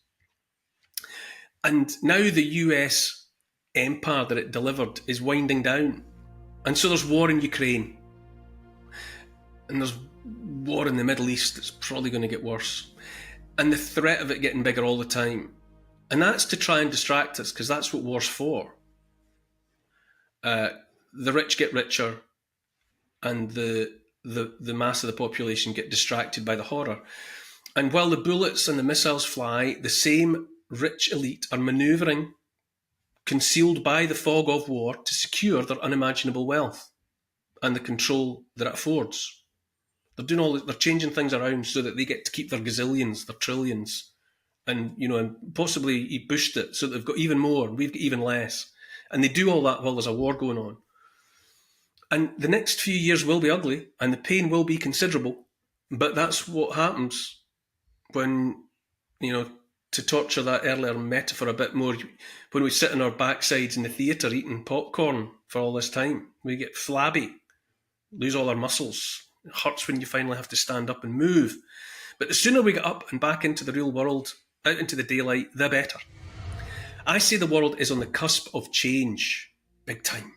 [SPEAKER 5] And now the US empire that it delivered is winding down. And so there's war in Ukraine. And there's war in the Middle East that's probably going to get worse, and the threat of it getting bigger all the time. And that's to try and distract us, because that's what war's for. The rich get richer, and the mass of the population get distracted by the horror. And while the bullets and the missiles fly, the same rich elite are manoeuvring, concealed by the fog of war, to secure their unimaginable wealth and the control that it affords. They're doing all this, they're changing things around so that they get to keep their gazillions, their trillions, and and possibly he pushed it so that they've got even more, we've got even less. And they do all that while there's a war going on. And the next few years will be ugly, and the pain will be considerable, but that's what happens when, to torture that earlier metaphor a bit more, when we sit on our backsides in the theatre eating popcorn for all this time, we get flabby, lose all our muscles. It hurts when you finally have to stand up and move. But the sooner we get up and back into the real world, out into the daylight, the better. I say the world is on the cusp of change, big time.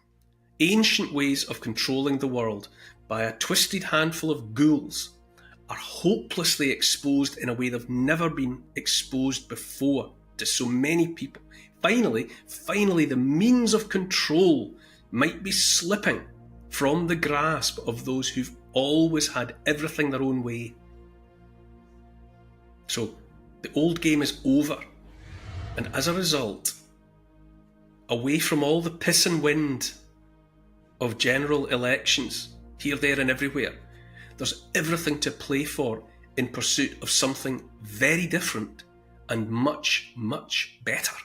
[SPEAKER 5] Ancient ways of controlling the world by a twisted handful of ghouls are hopelessly exposed in a way they've never been exposed before to so many people. Finally, the means of control might be slipping from the grasp of those who've always had everything their own way. So the old game is over, and as a result, away from all the piss and wind of general elections here, there and everywhere, there's everything to play for in pursuit of something very different and much, much better.